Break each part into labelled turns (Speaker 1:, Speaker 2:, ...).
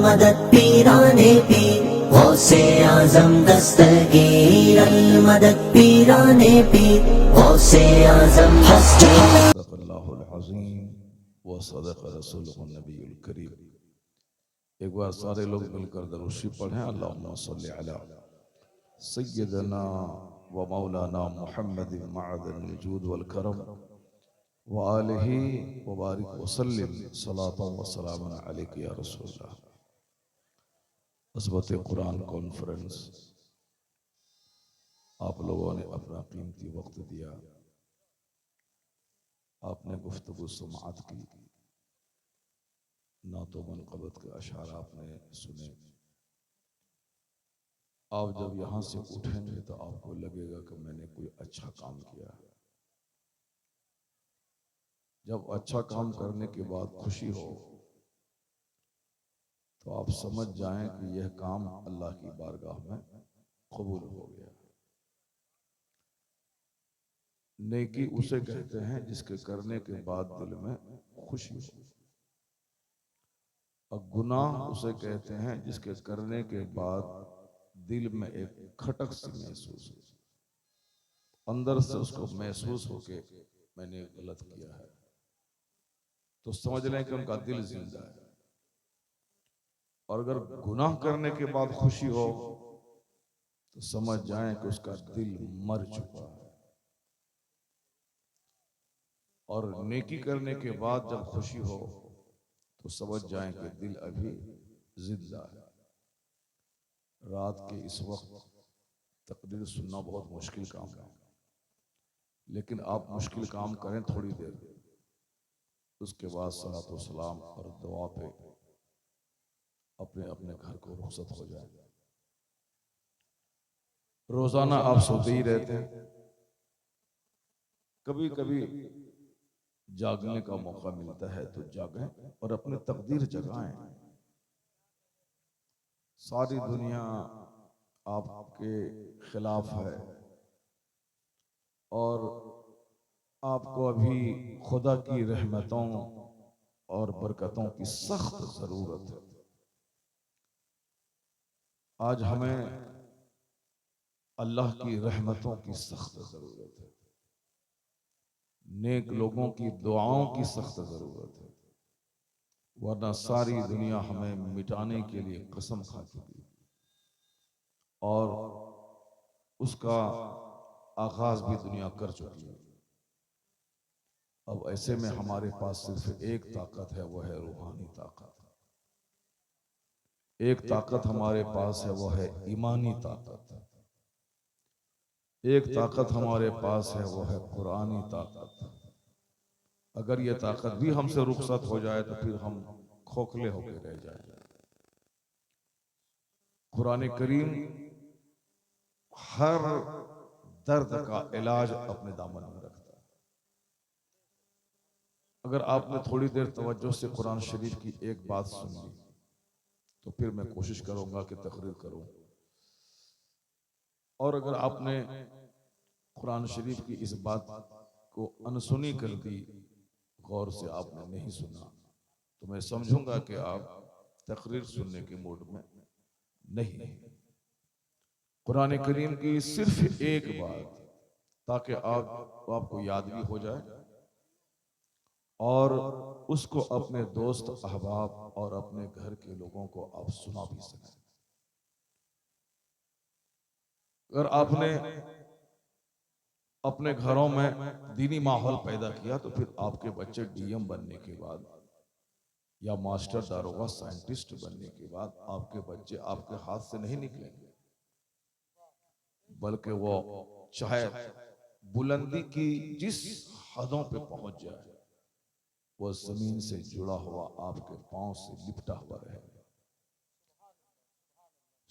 Speaker 1: मदद पीराने पीर गौसे आजम दस्तगीर अल मदद पीराने पीर गौसे आजम हस्ती।
Speaker 2: सदक़ल्लाहुल अज़ीम व सदक़ रसूलुहुन नबीयुल करीम। एक बार सारे लोग मिलकर दरूद शरीफ पढ़ें। अल्लाहुम्मा सल्लि अला सय्यिदना व मौलाना मुहम्मद मअदनिल जूद वल करम व आलिहि व बारिक व सल्लिम सलातन व सलामन अलैका या रसूलल्लाह। नस्बत कुरान कॉन्फ्रेंस, आप लोगों ने अपना कीमती वक्त दिया, आपने गुफ्तगू समाअत की, नातो मनक़बत के अशार आपने सुने। आप जब यहाँ से उठेंगे तो आपको लगेगा कि मैंने कोई अच्छा काम किया। जब अच्छा काम करने के बाद खुशी हो तो आप समझ जाएं कि यह काम अल्लाह की बारगाह में कबूल हो गया। नेकी उसे कहते हैं जिसके करने के बाद दिल में खुशी हो, और गुनाह उसे कहते हैं जिसके करने के बाद दिल में एक खटक सी महसूस हो, अंदर से उसको महसूस हो के मैंने गलत किया है, तो समझ लें कि उनका दिल जिंदा है। और अगर गुनाह करने के बाद खुशी हो तो समझ जाएं कि उसका दिल मर चुका है। और नेकी करने के बाद जब खुशी हो तो समझ जाएं कि दिल अभी जिंदा है। रात के इस वक्त तकरीर सुनना बहुत मुश्किल काम है, लेकिन आप मुश्किल काम करें थोड़ी देर, उसके बाद सलातो सलाम और दुआ पे अपने अपने घर को रुखसत हो जाए। रोजाना आप सोते ही रहते हैं, कभी कभी जागने का मौका मिलता है तो जागें और अपनी तकदीर जगाएं। सारी दुनिया आपके खिलाफ है और आपको अभी खुदा की रहमतों और बरकतों की सख्त जरूरत है। आज हमें अल्लाह की रहमतों की सख्त जरूरत है, नेक लोगों की दुआओं की सख्त जरूरत है, वरना सारी दुनिया हमें मिटाने के लिए कसम खाती थी और उसका आगाज भी दुनिया कर चुकी है। अब ऐसे में हमारे पास सिर्फ एक ताकत है, वो है रूहानी ताकत। एक ताकत हमारे पास है, वो है ईमानी ताकत। एक ताकत हमारे पास है, वो है कुरानी ताकत। अगर ये ताकत भी हमसे रुखसत हो जाए तो फिर हम खोखले होकर रह जाएंगे। कुरान करीम हर दर्द का इलाज अपने दामन में रखता है। अगर आपने थोड़ी देर तवज्जो से कुरान शरीफ की एक बात सुन ली तो फिर मैं कोशिश करूंगा कि तकरीर करूं, और अगर आपने कुरान शरीफ की इस बात को अनसुनी कर दी, गौर से आपने नहीं सुना, तो मैं समझूंगा कि आप तकरीर सुनने के मूड में नहीं। कुरान करीम की सिर्फ एक बात, ताकि आपको याद भी हो जाए और उसको अपने दोस्त अहबाब और अपने घर के लोगों को आप सुना भी सकें। अगर आपने अपने घरों में दीनी माहौल पैदा किया तो फिर आपके बच्चे डीएम बनने के बाद या मास्टर दारोगा साइंटिस्ट बनने के बाद आपके बच्चे आपके हाथ से नहीं निकलेंगे, बल्कि वो चाहे बुलंदी की जिस हदों पे पहुंच जाए, वो जमीन से जुड़ा हुआ आपके पांव से लिपटा हुआ रहेगा।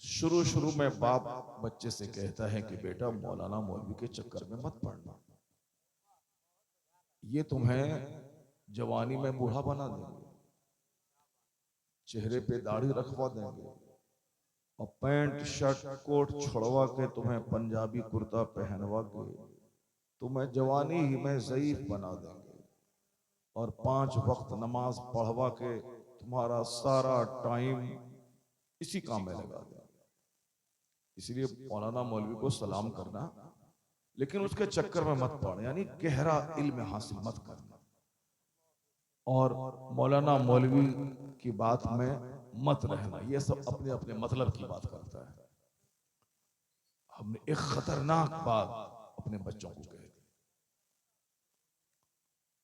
Speaker 2: शुरू शुरू में बाप बच्चे से कहता है कि बेटा मौलाना मौलवी के चक्कर में मत पड़ना, ये तुम्हें जवानी में बूढ़ा बना देंगे, चेहरे पे दाढ़ी रखवा देंगे और पैंट शर्ट कोट छोड़वा के तुम्हें पंजाबी कुर्ता पहनवा के तुम्हें जवानी ही में ज़ईफ बना देंगे और 5 वक्त नमाज पढ़वा के तुम्हारा सारा टाइम इसी काम में लगा दें। इसलिए मौलाना मौलवी को सलाम करना, लेकिन उसके चक्कर में मत पड़ना, यानी गहरा इल्म हासिल मत करना, और मौलाना मौलवी की बात में मत रहना। ये सब अपने अपने मतलब की बात करता है। हमने एक खतरनाक बात अपने बच्चों को कह दी।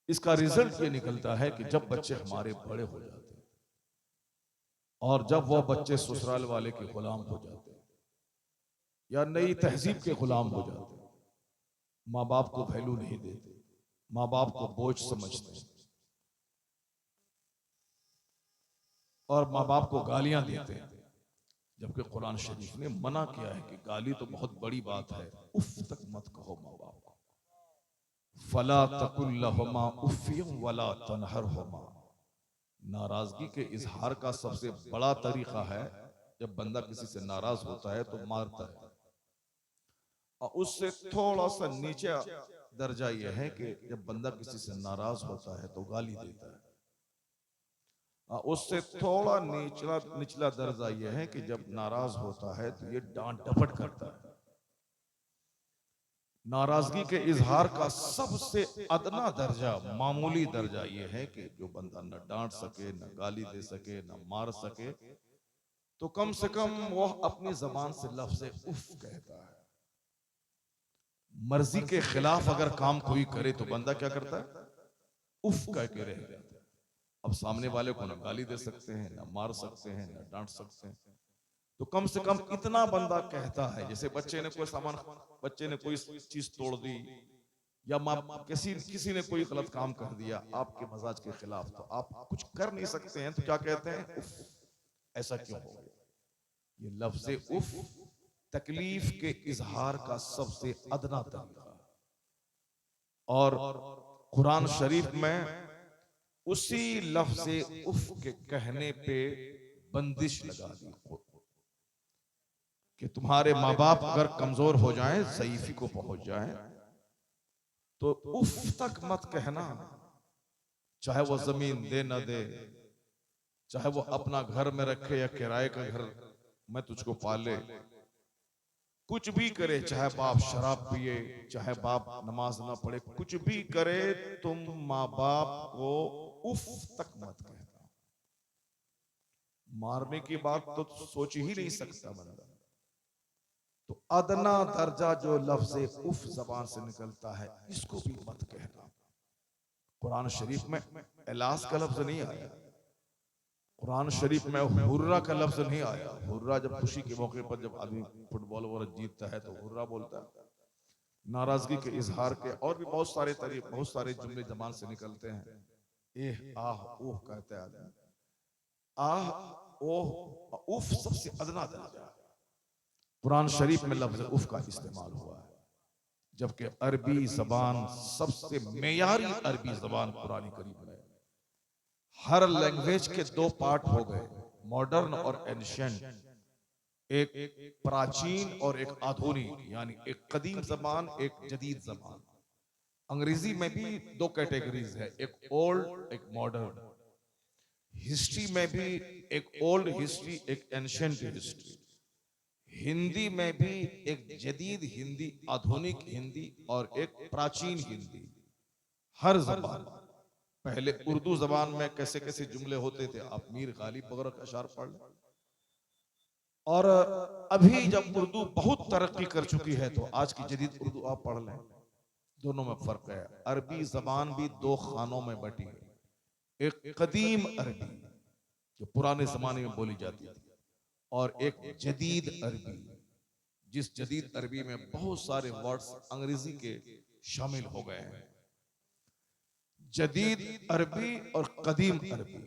Speaker 2: इसका रिजल्ट ये निकलता है कि जब बच्चे हमारे बड़े हो जाते हैं और जब वो बच्चे ससुराल वाले के गुलाम हो जाते हैं या नई तहजीब के गुलाम हो जाते हैं, माँ बाप को वैल्यू नहीं देते, माँ बाप को बोझ समझते हैं और माँ बाप को गालियां देते हैं, जबकि कुरान शरीफ ने मना किया है कि गाली तो बहुत बड़ी बात है, उफ तक मत कहो माँ बाप को। फला तकुल लहुमा उफ़्फ़िन वला तनहरहुमा। नाराजगी के इजहार का सबसे बड़ा तरीका है, जब बंदा किसी से नाराज होता है तो मारता है, और उससे थोड़ा सा नीचे दर्जा यह है कि जब बंदा किसी से नाराज होता है तो गाली देता है, और उससे थोड़ा निचला निचला दर्जा यह है कि जब नाराज होता है तो ये डांट डपट करता है। नाराजगी के इजहार का सबसे अदना दर्जा, मामूली दर्जा यह है कि जो बंदा न डांट सके, न गाली दे सके, न मार सके, तो कम से कम वह अपनी जबान से लफ्ज़ उफ कहता है। मर्जी के खिलाफ अगर काम कोई करे तो बंदा क्या करता है? उफ कह के रह जाता है। अब सामने वाले को न गाली दे सकते हैं, न मार सकते हैं, न डांट सकते हैं, तो कम से कम इतना बंदा कहता है। जैसे बच्चे ने कोई चीज तोड़ दी, या किसी ने कोई गलत काम कर दिया आपके मजाज के खिलाफ, तो आप कुछ कर नहीं सकते हैं, तो क्या कहते हैं? उफ, ऐसा क्यों हो गया? ये लफ्ज़े उफ तकलीफ के इजहार का सबसे अदना तरीका, और कुरान शरीफ में उसी लफ्ज़े उफ के कहने पे बंदिश लगा दी कि तुम्हारे माँ बाप अगर कमजोर हो जाएं, ज़ईफ़ी को पहुंच जाएं, तो उफ तक मत कहना। चाहे वो जमीन दे न दे, चाहे वो अपना घर में रखे या किराए का घर में तुझको पाले, कुछ भी करे, चाहे बाप शराब पिए, चाहे बाप नमाज ना पढ़े, कुछ भी करे, तुम माँ बाप को उफ तक मत कहना। मारने की बात तो सोच ही नहीं सकता बंदा, तो अदना दर्जा जो लफ्ज़े उफ जबान से निकलता है, इसको भी मत कहना। कुरान शरीफ में एलास का लफ्ज नहीं आया, कुरान शरीफ में हुर्रा का लफ्ज नहीं आया। हुर्रा जब खुशी के मौके पर जब आदमी फुटबॉल वगैरह जीतता है तो हुर्रा बोलता है। नाराजगी के इजहार के और भी बहुत सारे जुमले जबान से निकलते हैं। एह आह ओह कहते हैं आदमी, आह ओह उफ सबसे अदना दर्जा। कुरान शरीफ में लफ्ज उफ का इस्तेमाल हुआ है, जबकि अरबी जबान सबसे मेयारी अरबी जबान कुरान करीम में। हर लैंग्वेज के दो पार्ट हो गए, मॉडर्न और एंशिएंट, एक प्राचीन और एक आधुनिक, यानी एक कदीम जबान, एक जदीद जबान। अंग्रेजी में भी दो कैटेगरीज है, एक ओल्ड एक मॉडर्न। हिस्ट्री में भी एक ओल्ड हिस्ट्री एक एंशिएंट हिस्ट्री। हिंदी में भी एक जदीद हिंदी, आधुनिक हिंदी और एक प्राचीन हिंदी। हर जबान, पहले उर्दू जबान में कैसे कैसे जुमले होते थे, आप मीर गालिब वगैरह का अशार पढ़ लें, और अभी जब उर्दू बहुत तरक्की कर चुकी है तो आज की जदीद उर्दू आप पढ़ लें, दोनों में फर्क है। अरबी जबान भी दो खानों में बटी है, एक कदीम अरबी जो पुराने जमाने में बोली जाती थी, और एक जदीद अरबी, जिस जदीद अरबी में बहुत सारे वर्ड्स अंग्रेजी के शामिल हो गए हैं। जदीद अरबी और कदीम अरबी।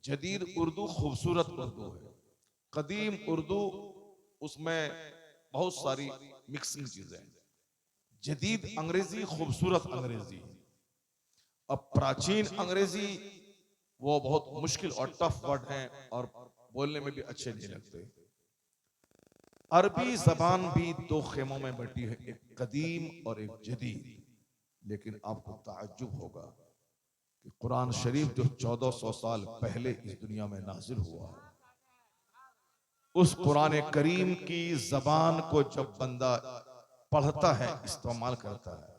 Speaker 2: जदीद उर्दू खूबसूरत उर्दू है, कदीम उर्दू उसमें बहुत सारी मिक्सिंग चीजें हैं। जदीद अंग्रेजी खूबसूरत अंग्रेजी, अब प्राचीन अंग्रेजी वो बहुत मुश्किल और टफ वर्ड हैं और बोलने में भी अच्छे नहीं लगते। अरबी जबान भी दो खेमों में बटी है, एक कदीम और एक जदीद। लेकिन आपको ताज्जुब होगा कि कुरान शरीफ जो 1400 साल पहले इस दुनिया में नाजिल हुआ, उस कुरान करीम की जबान को जब बंदा पढ़ता है, इस्तेमाल करता है,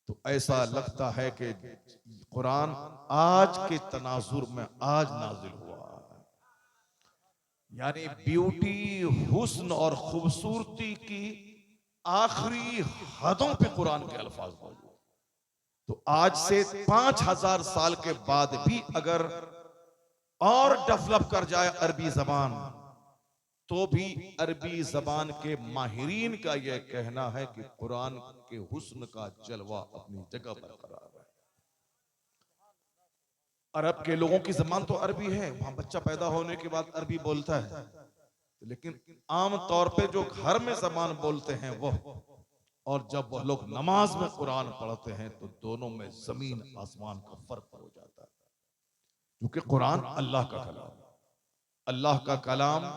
Speaker 2: तो ऐसा लगता है कि कुरान आज के तनाजुर में आज नाजिल हुआ है। यानी ब्यूटी, हुस्न और खूबसूरती की आखिरी हदों पे कुरान के अल्फाज मौजूद। तो आज से 5000 साल के बाद भी अगर और डेवलप कर जाए अरबी जबान, तो भी अरबी जबान के माहिरीन का यह कहना है कि कुरान के हुस्न का जलवा अपनी जगह बरकरार है। अरब के लोगों की जबान तो अरबी है, वहां बच्चा पैदा होने के बाद अरबी बोलता है, लेकिन आम तौर पे जो घर में जबान बोलते हैं वो, और जब वह लोग नमाज में कुरान पढ़ते हैं तो दोनों में जमीन आसमान का फर्क हो जाता है। क्योंकि कुरान अल्लाह का कलाम, अल्लाह का कलाम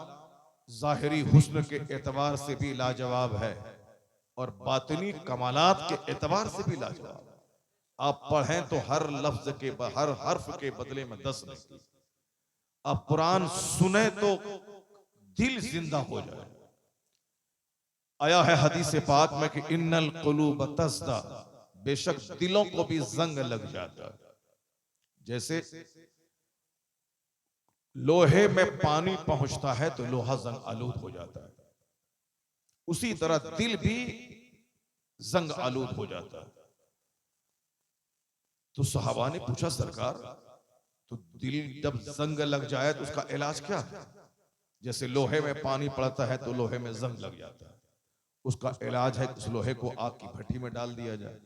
Speaker 2: जाहिरी हुस्न के एतबार से भी लाजवाब है और बातिनी कमालात के एतबार से भी लाजवाब है। आप पढ़ें तो हर लफ्ज के हर हर्फ के बदले में 10 नेकी। आप कुरान सुने तो दिल जिंदा हो जाए। आया है हदीस पाक में कि इन्नल कुलूब तस्दा, बेशक दिलों को भी जंग लग जाता है। जैसे लोहे में पानी पहुंचता है तो लोहा जंग आलूद हो जाता है, उसी तरह दिल भी जंग आलूद हो जाता है। तो सहाबा ने पूछा, सरकार तो दिल जब जंग लग जाए तो उसका इलाज क्या है? जैसे लोहे में पानी पड़ता है तो लोहे में जंग लग जाता है, उसका इलाज है उस लोहे को आग की भट्टी में डाल दिया जाए,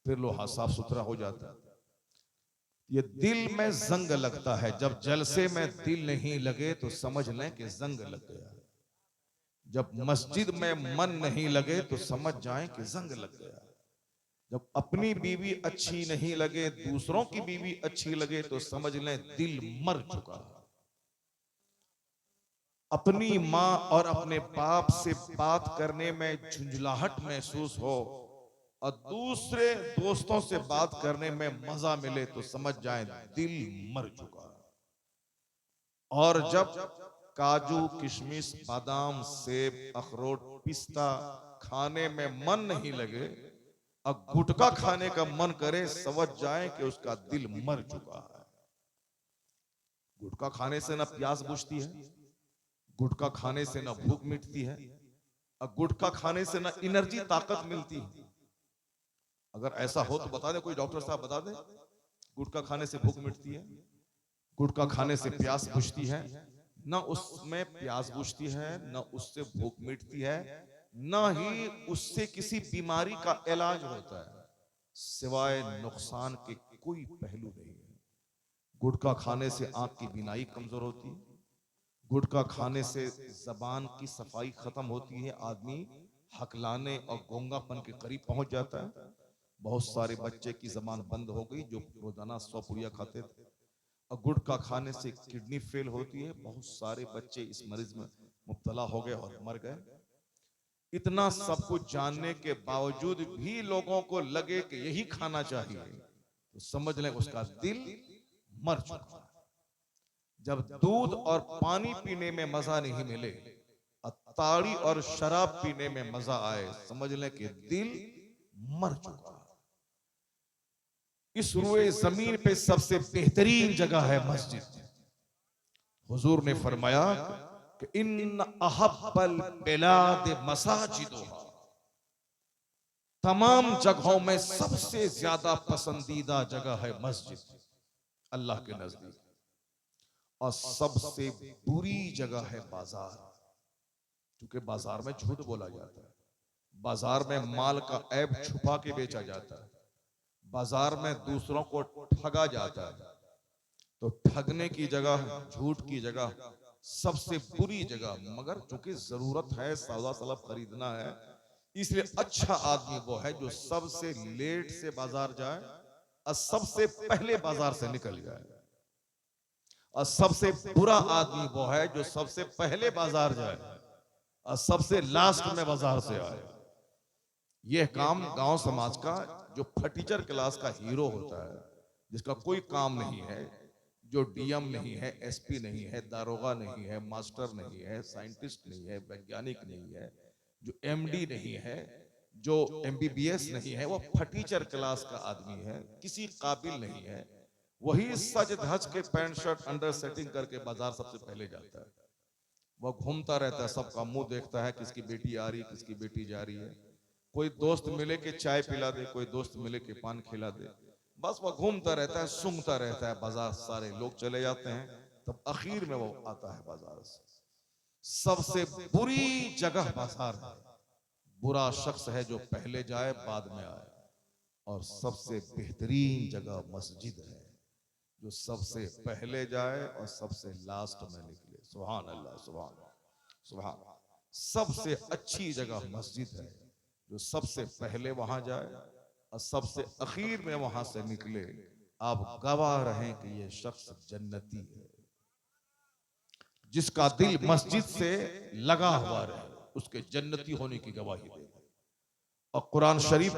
Speaker 2: फिर लोहा साफ सुथरा हो जाता है। ये दिल में जंग लगता है, जब जलसे में दिल नहीं लगे तो समझ लें कि जंग लग गया। जब मस्जिद में मन नहीं लगे तो समझ जाएं कि जंग लग गया। जब अपनी बीवी अच्छी नहीं लगे, दूसरों की बीवी अच्छी लगे तो समझ लें दिल मर चुका। अपनी माँ और अपने बाप से बात करने में झुंझलाहट महसूस हो और दूसरे दोस्तों से बात करने में मजा मिले तो समझ जाएं दिल मर चुका। और जब काजू, किशमिश, बादाम, सेब, अखरोट, पिस्ता खाने में मन नहीं लगे और गुटखा खाने का मन करे, समझ जाएं कि उसका दिल मर चुका है। गुटखा खाने से ना प्यास बुझती है, गुटखा खाने से ना भूख मिटती है, और गुटखा खाने से ना एनर्जी ताकत मिलती है। अगर ऐसा हो तो बता दे, कोई डॉक्टर साहब बता दे, गुटखा खाने से भूख मिटती है, गुटखा खाने से प्यास बुझती है? ना उसमें प्यास बुझती है, ना उससे भूख मिटती है, ना ही उससे किसी बीमारी का इलाज होता है। सिवाय नुकसान के कोई पहलू नहीं है। गुटखा खाने से आंख की बीनाई कमजोर होती है, गुटखा खाने से जबान की सफाई खत्म होती है, आदमी हकलाने और गोंगापन के करीब पहुंच जाता है। बहुत सारे बच्चे की जबान बंद हो गई जो रोजाना 100 पुड़िया खाते थे, और गुटखा खाने से किडनी फेल होती है। बहुत सारे बच्चे इस मरीज में मुब्तला हो गए और मर गए। इतना सब कुछ जानने के बावजूद भी लोगों को लगे कि यही खाना चाहिए, तो समझ लें उसका दिल मर चुका। जब दूध और पानी पीने में मजा नहीं मिले और ताड़ी और शराब पीने में मजा आए, समझ लें कि दिल मर चुका। इस रुए जमीन पे सबसे बेहतरीन जगह है मस्जिद। हुजूर ने फरमाया कि इन अहब्बल बिलाद मसाजिदुहा, तमाम जगहों में सबसे ज्यादा पसंदीदा जगह है मस्जिद अल्लाह के नजदीक, और सबसे बुरी जगह है बाजार। क्योंकि बाजार में झूठ बोला जाता है, बाजार में माल का ऐब छुपा के बेचा जाता है, बाजार में दूसरों को ठगा जाता है। तो ठगने की जगह, झूठ की जगह सबसे बुरी जगह। मगर चूंकि जरूरत है, सौदा सलब खरीदना है, इसलिए अच्छा आदमी वो है जो सबसे लेट से बाजार जाए और सबसे पहले बाजार से निकल जाए, और सबसे बुरा आदमी वो है जो सबसे पहले बाजार जाए और सबसे लास्ट में बाजार से आए। यह काम गांव समाज का जो फटीचर क्लास का हीरो होता है, जिसका कोई काम नहीं है, जो डीएम नहीं है, एसपी नहीं है, दारोगा नहीं है, मास्टर नहीं है, साइंटिस्ट नहीं है, वैज्ञानिक नहीं है, जो एमडी नहीं है, जो एमबीबीएस नहीं है, वो फटीचर क्लास का आदमी है, किसी काबिल नहीं है, वही सज धज के पैंट शर्ट अंडर सेटिंग करके बाजार सबसे पहले जाता है। वह घूमता रहता है, सबका मुंह देखता है, किसकी बेटी आ रही, किसकी बेटी जा रही है, कोई दोस्त मिले के चाय पिला दे, कोई दोस्त मिले के पान खिला दे, बस वह घूमता रहता है, सूंघता रहता है बाजार। सारे लोग चले जाते हैं, तब आखिर में वो आता है बाजार से। सबसे बुरी जगह बाजार है, बुरा शख्स है जो पहले जाए बाद में आए, और सबसे बेहतरीन जगह मस्जिद है, जो सबसे पहले जाए और सबसे लास्ट में निकले। सुभान अल्लाह, सुभान सुभान। सबसे अच्छी जगह मस्जिद है, जो सबसे पहले वहां जाए और सबसे आखिर में वहां से निकले। आप गवाह रहें कि ये शख्स जन्नती है। जिसका दिल मस्जिद से लगा हुआ रहे, उसके जन्नती होने की गवाही दे। और कुरान शरीफ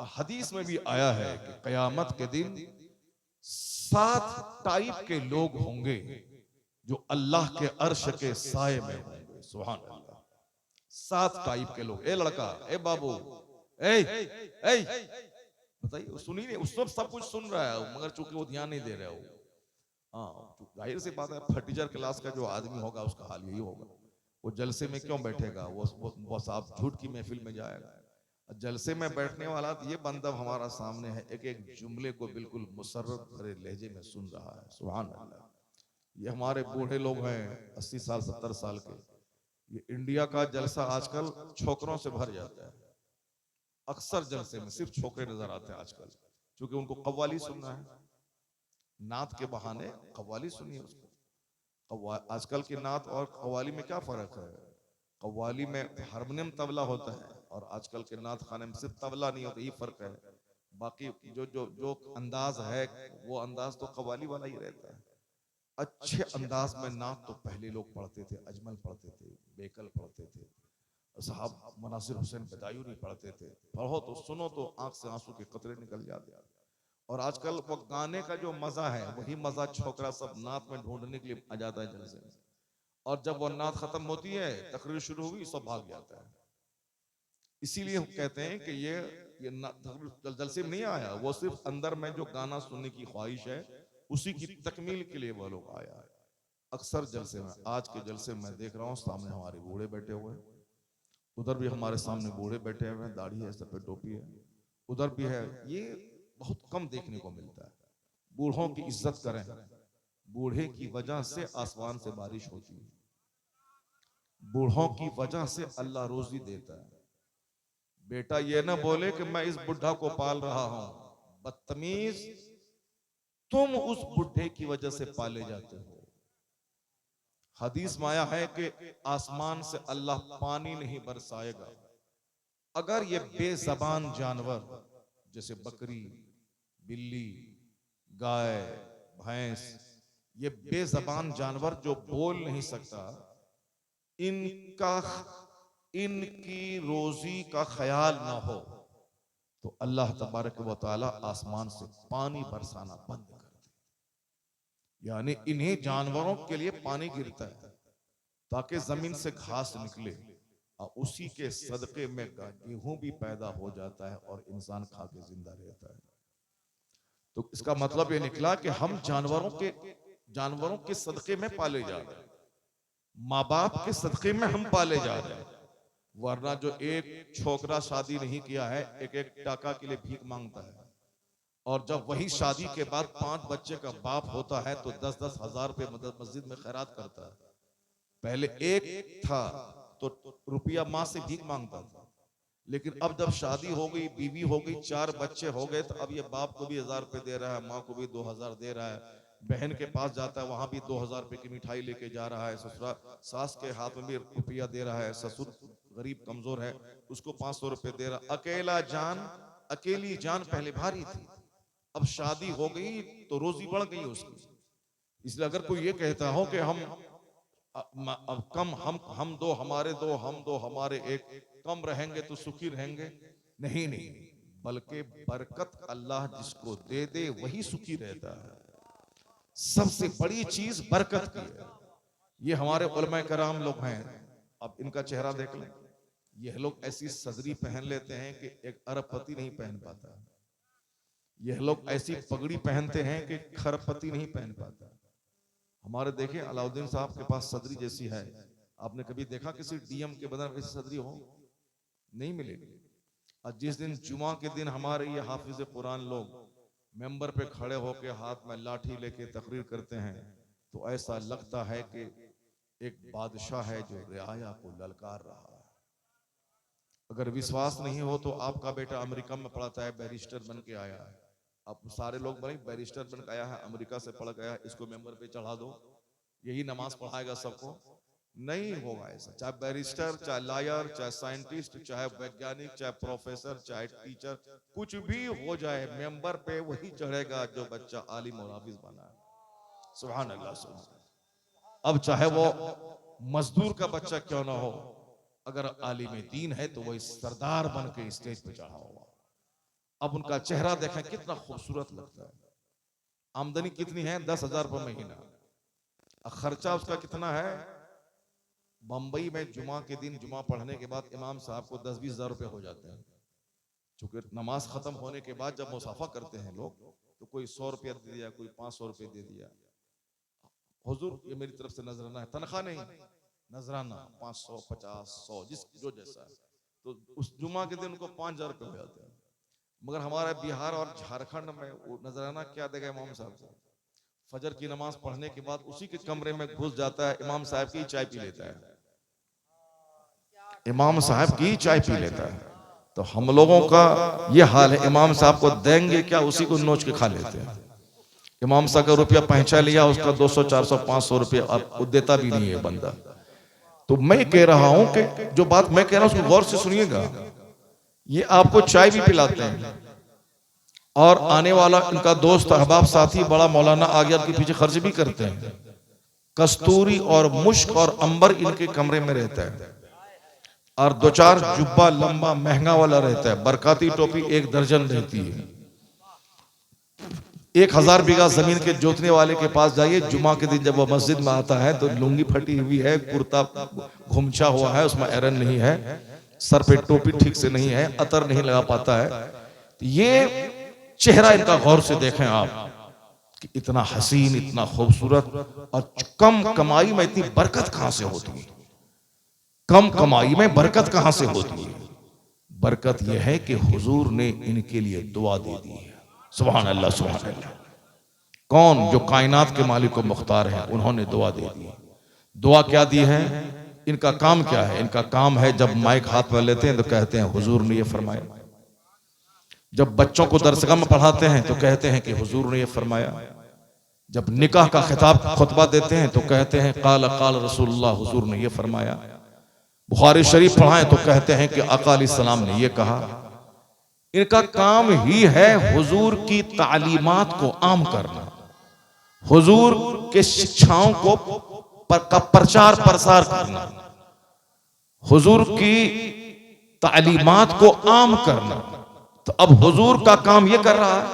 Speaker 2: हदीस में भी आया है कि कयामत के दिन 7 टाइप के लोग होंगे जो अल्लाह के अर्श के साए में होंगे। सुभान अल्लाह। 7 टाइप के लोग। ए लड़का, ए बाबू, ए बताइए, सुनी नहीं? उस सब कुछ सुन रहा है, मगर चूंकि वो ध्यान नहीं दे रहा हो। हाँ, जाहिर सी बात है, फटीचर क्लास का जो आदमी होगा उसका हाल यही होगा। वो जलसे में क्यों बैठेगा? वो साहब झूठ की महफिल में जाएगा। जलसे में बैठने वाला तो ये बंदा हमारा सामने है, एक एक जुमले को बिल्कुल मुसर्रत भरे लहजे में सुन रहा है। सुभान अल्लाह। ये हमारे बूढ़े लोग हैं, 80 साल 70 साल के। ये इंडिया का जलसा आजकल छोकरों से भर जाता है। अक्सर जलसे में सिर्फ छोकरे नजर आते हैं आजकल, क्योंकि उनको कव्वाली सुनना है। नात के बहाने कव्वाली सुनिए उसको। आजकल की नात और कव्वाली में क्या फर्क है? कव्वाली में हारमोनियम तबला होता है, और आजकल के नात खाने में सिर्फ तबला नहीं होता, ये फर्क है। बाकी जो अंदाज है, वो अंदाज तो कव्वाली वाला ही रहता है। अच्छे अंदाज में नात तो पहले लोग पढ़ते थे, अजमल पढ़ते थे, बेकल पढ़ते थे, साहब मनासिर हुसैन बदायूनी पढ़ते थे। पढ़ो तो सुनो तो आंख से आंसू के कतरे निकल जाते। और आजकल वो गाने का जो मजा है, वही मजा छोकरा सब नात में ढूंढने के लिए आ जाता है जलसे में। और जब वो नात खत्म होती है, तकरीर शुरू हुई, सब भाग जाता है। इसीलिए हम कहते हैं कि ये जलसे में नहीं आया, वो सिर्फ अंदर में जो गाना सुनने की ख्वाहिश है, उसी की तकमील के लिए वो लोग आया है। अक्सर जलसे में, आज के जलसे में देख रहा हूँ, सामने हमारे बूढ़े बैठे हुए हैं, उधर भी हमारे सामने बूढ़े बैठे हुए हैं, दाढ़ी है, सफेद टोपी है, उधर भी है। ये बहुत कम देखने को मिलता है। बूढ़ों की इज्जत करें, बूढ़े की वजह से आसमान से बारिश होती है, बूढ़ों की वजह से अल्लाह रोजी देता है। बेटा ये ना बोले कि मैं इस बुढ़ा को पाल रहा हूं, बदतमीज, तुम उस बुढ़े की वजह से पाले जाते हो। हदीस में आया है कि आसमान से अल्लाह पानी नहीं बरसाएगा अगर ये बेजबान जानवर, जैसे बकरी, बिल्ली, गाय, भैंस, ये बेजबान जानवर जो बोल नहीं सकता, इनकी रोजी का ख्याल ना हो, तो अल्लाह तबारक व तआला आसमान से पानी बरसाना बंद कर दे। यानी इन्हीं जानवरों के लिए पानी गिरता है ताकि जमीन से घास निकले, और उसी के सदके में गेहूं भी पैदा हो जाता है और इंसान खा के जिंदा रहता है। तो इसका मतलब ये निकला कि हम जानवरों के सदके में पाले जा रहे हैं, माँ बाप के सदके में हम पाले जा रहे हैं। वरना जो एक छोकरा शादी नहीं किया है, एक एक टाका के लिए भीख मांगता है, और जब वही शादी के बाद 5 बच्चे का बाप होता है तो 10-10 हजार रुपये मस्जिद में खैरात करता है। पहले एक था तो रुपया माँ से भीख मांगता था, लेकिन अब जब शादी हो गई, बीवी हो गई, 4 बच्चे हो गए, तो अब ये बाप को भी 1000 रुपये दे रहा है, माँ को भी 2000 दे रहा है, बहन के पास जाता है वहां भी 2000 रुपये की मिठाई लेके जा रहा है, ससुरा सास के हाथ में भी रुपया दे रहा है, ससुर गरीब कमजोर है उसको 500 रुपये दे रहा। अकेली जान पहले भारी थी, अब शादी हो गई तो रोजी बढ़ गई उसकी। इसलिए अगर कोई ये कहता हो कि अब कम हम दो हमारे दो, हम दो हमारे एक, कम रहेंगे तो सुखी रहेंगे, नहीं नहीं, बल्कि बरकत अल्लाह जिसको दे दे वही सुखी रहता है। सबसे बड़ी चीज बरकत की है। ये हमारे उलमा कराम लोग हैं, अब इनका चेहरा देख लें। यह लोग ऐसी सदरी पहन लेते हैं कि एक अरबपति नहीं पहन पाता। यह लोग ऐसी पगड़ी पहनते हैं कि खरबपति नहीं पहन पाता। हमारे देखें अलाउद्दीन साहब के पास सदरी जैसी है। आपने कभी देखा किसी डीएम के बदन वैसी सदरी हो? नहीं मिलेगी। और जिस दिन जुमा के दिन हमारे ये हाफिज कुरान लोग मेंबर पे खड़े होकर हाथ में लाठी लेके तकरीर करते हैं तो ऐसा लगता है कि एक बादशाह है जो रियाया को ललकार रहा है। अगर विश्वास नहीं हो तो आपका बेटा अमेरिका में पढ़ाता है, बैरिस्टर बन के आया है। आप सारे लोग भाई बैरिस्टर बन के आया है, अमेरिका से पढ़ गया है, इसको मेंबर पे चढ़ा दो, यही नमाज पढ़ाएगा सबको। नहीं होगा ऐसा। चाहे बैरिस्टर, चाहे लॉयर, चाहे साइंटिस्ट, चाहे वैज्ञानिक, चाहे प्रोफेसर, चाहे टीचर, कुछ भी हो जाए, मेंबर पे वही चढ़ेगा जो बच्चा आलिम और हाफिज बना है। सुभान अल्लाह, सुभान अल्लाह। अब चाहे वो मजदूर का बच्चा क्यों ना हो, अगर आलिम दीन है तो वही सरदार बन के स्टेज पे चढ़ा होगा। अब उनका चेहरा देखें कितना खूबसूरत लगता है। आमदनी कितनी है? 10,000 रुपये महीना। खर्चा उसका कितना है? बंबई में जुमा के दिन जुमा पढ़ने के बाद इमाम साहब को 10-20 हज़ार रुपये हो जाते हैं। चूंकि नमाज खत्म होने के बाद जब मुसाफा करते हैं लोग तो कोई 100 रुपया दे दिया, कोई 500 रुपये दे दिया। हुजूर ये मेरी तरफ से नजराना है, तनख्वाह नहीं, नजराना 500, 50, 100 जिस जो जैसा है। तो उस जुमा के दिन उनको 5,000 रुपये हो जाते हैं। मगर हमारे बिहार और झारखंड में वो नजराना क्या देगा इमाम साहब को? फजर की नमाज पढ़ने के बाद उसी के कमरे में घुस जाता है, इमाम साहब की चाय पी लेता है, इमाम साहब की चाय पी लेता है। तो हम लोगों का ये हाल है, इमाम साहब को देंगे क्या, उसी को नोच के खा लेते हैं। इमाम साहब का रुपया पहुंचा लिया, उसका 200, 400, 500 रुपया देता भी नहीं है बंदा। तो मैं कह रहा हूं कि जो बात मैं कह रहा हूं उसको गौर से सुनिएगा। ये आपको चाय भी पिलाते हैं और आने वाला इनका दोस्त अहबाब साथी बड़ा मौलाना आ गया के पीछे खर्च भी करते हैं। कस्तूरी और मुश्क और अंबर इनके कमरे में रहता है और 2-4 जुब्बा लंबा महंगा वाला रहता है। बरकाती टोपी 1 दर्जन रहती है। 1000 बीघा जमीन के जोतने वाले के पास जाइए, जुमा के दिन जब वो मस्जिद में आता है तो लुंगी फटी हुई है, कुर्ता घुमछा हुआ है, उसमें आयरन नहीं है, सर पे टोपी ठीक से नहीं है, अतर नहीं लगा पाता है। ये चेहरा इनका गौर से देखें आप कि इतना हसीन, इतना खूबसूरत, और कम कमाई में इतनी बरकत कहां से होती है? कम कमाई में बरकत कहां से होती है? बरकत यह है कि हुजूर ने इनके लिए दुआ दे दी है। सुभान अल्लाह, सुभान अल्लाह। कौन? जो कायनात के मालिक को मुख्तार है, उन्होंने दुआ दे दी। दुआ क्या दी है? इनका काम क्या है? इनका काम है जब माइक हाथ में लेते हैं तो कहते हैं हुजूर ने ये फरमाया। जब बच्चों को दरसगाह में पढ़ाते हैं तो कहते हैं कि हुजूर ने ये फरमाया। जब निकाह का खिताब खुतबा देते हैं तो कहते हैं काल काल रसूलुल्लाह, हुजूर ने ये फरमाया। बुखारी शरीफ पढ़ाएं तो कहते हैं कि आका अलैहिस्सलाम ने ये कहा। इनका काम ही है हुजूर की तालीमात को आम करना, हुजूर के शिक्षाओं को का प्रचार प्रसार करना, हुजूर की तालीमात को आम करना। तो अब हुजूर का काम ये कर रहा है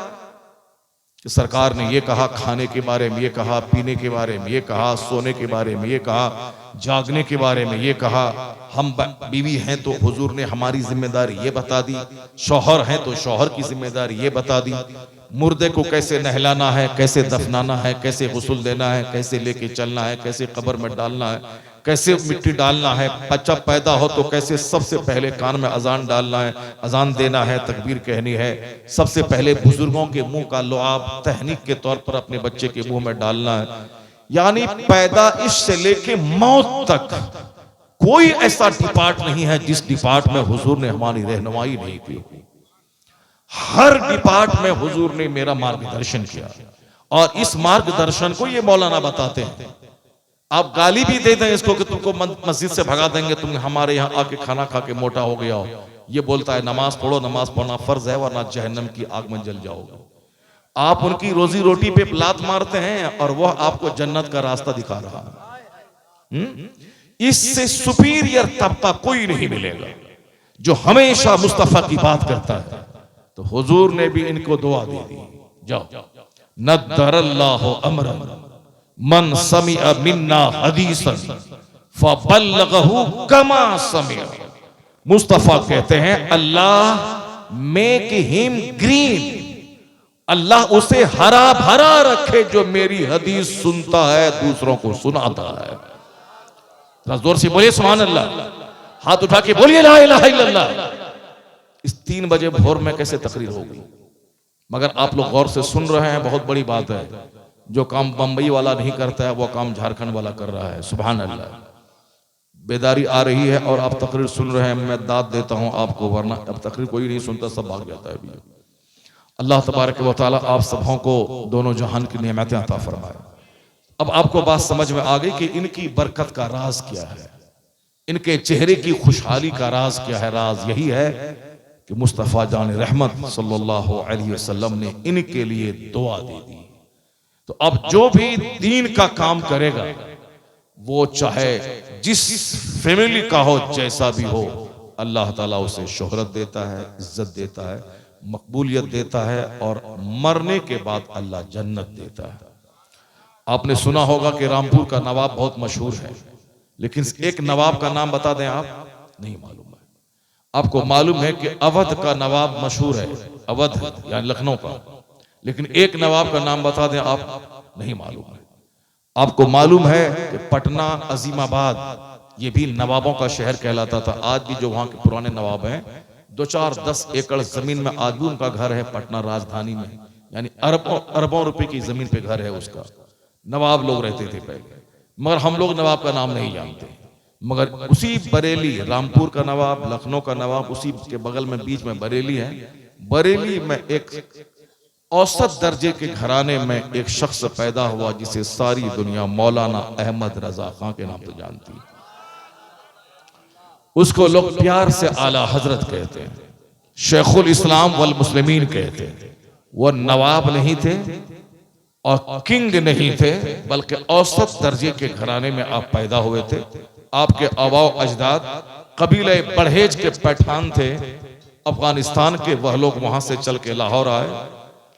Speaker 2: कि सरकार ने ये कहा, खाने के बारे में ये कहा, पीने के बारे में ये कहा, सोने के बारे में ये कहा, जागने के बारे में ये कहा। हम बीवी हैं तो हुजूर ने हमारी जिम्मेदारी ये बता दी, शौहर हैं तो शौहर की जिम्मेदारी ये बता दी, मुर्दे को कैसे नहलाना है, कैसे दफनाना है, कैसे गुस्ल देना है, कैसे लेके चलना है, कैसे कब्र में डालना है, कैसे मिट्टी डालना है, बच्चा पैदा हो तो कैसे सबसे पहले कान में अजान डालना है, अजान देना है, तकबीर कहनी है, सबसे पहले बुजुर्गों के मुंह का लुआब तहनीक के तौर पर अपने बच्चे के मुंह में डालना है। यानी पैदाइश से लेके मौत तक कोई ऐसा डिपार्ट नहीं है जिस डिपार्ट में हुजूर ने हमारी रहनुमाई नहीं की। हर डिपार्ट में हुजूर ने मेरा मार्गदर्शन किया और इस मार्गदर्शन को ये मौलाना बताते हैं। आप गाली भी दे दें इसको कि तुमको मस्जिद से भगा देंगे, तुम हमारे यहाँ आके खाना खा के मोटा हो गया हो, ये बोलता है नमाज पढ़ो, नमाज पढ़ना फर्ज है वरना जहन्नम की आग में जल जाओगे। आप उनकी रोजी रोटी पे लात मारते हैं और वह आपको जन्नत का रास्ता दिखा रहा है। इससे सुपीरियर तबका कोई नहीं मिलेगा जो हमेशा मुस्तफा की बात करता है। तो हुजूर ने भी इनको दुआ दे दी, जाओ नद्दरल्लाहु अमरन मन समिअ मिन्ना हदीसन फबल्लगहु कमा समिअ। मुस्तफा कहते हैं अल्लाह मेक हिम ग्रीन, अल्लाह उसे हरा भरा रखे जो मेरी हदीस सुनता है, दूसरों को सुनाता है। जरा जोर से बोलिए सुभान अल्लाह, हाथ उठा के बोलिए ला इलाहा इल्लल्लाह। इस 3 बजे भोर में कैसे तकरीर होगी, मगर आप लोग गौर से सुन रहे हैं, बहुत बड़ी बात है। जो काम बंबई वाला नहीं करता है वो काम झारखंड वाला कर रहा है। सुभान अल्लाह, बेदारी आ रही है और आप तकरीर सुन रहे हैं। मैं दाद देता हूं आपको, वरना अब तकरीर कोई नहीं सुनता, सब भाग जाता है। अभी अल्लाह तबारक व तआला आप सबों को दोनों जहान की नेमतें अता फरमाए। अब आपको बात समझ में आ गई कि इनकी बरकत का राज क्या है, इनके चेहरे की खुशहाली का राज क्या है। राज यही है कि मुस्तफ़ा जान रहमत सल्लल्लाहु अलैहि वसल्लम ने इनके लिए दुआ दे दी। तो अब जो भी दीन का काम करेगा, वो चाहे जिस फैमिली का हो, जैसा भी हो, अल्लाह ताला उसे शोहरत देता है, इज्जत देता है, मकबूलियत देता है, और मरने के बाद अल्लाह जन्नत देता है। आपने सुना होगा कि रामपुर का नवाब बहुत मशहूर है, लेकिन एक नवाब का नाम बता दें आप, नहीं मालूम है। आपको मालूम है कि अवध का नवाब मशहूर है, अवध यानी लखनऊ का, लेकिन एक नवाब का नाम बता दें आप, नहीं मालूम है। आपको मालूम है कि पटना, अजीमाबाद, ये भी नवाबों का शहर कहलाता था। आज भी जो वहां के पुराने नवाब हैं, 2-4-10 एकड़ जमीन में आज भी उनका घर है पटना राजधानी में, यानी अरबों रुपए की जमीन पे घर है उसका। नवाब लोग रहते थे पहले, मगर हम लोग नवाब का नाम नहीं जानते। मगर उसी बरेली, रामपुर का नवाब, लखनऊ का नवाब, उसी के बगल में बीच में बरेली है। बरेली में एक औसत दर्जे के घराने में एक शख्स पैदा हुआ जिसे सारी दुनिया मौलाना अहमद रजा खां के नाम से जानती है। उसको लोग प्यार से आला हजरत कहते हैं, शेखुल इस्लाम वल मुस्लिमीन कहते हैं। वो नवाब नहीं थे और किंग नहीं थे, बल्कि औसत दर्जे के घराने में आप पैदा हुए थे। आपके आबाओ अजदाद कबीले बरहेज के पठान थे, अफगानिस्तान के। वह लोग वहां से चल के लाहौर आए,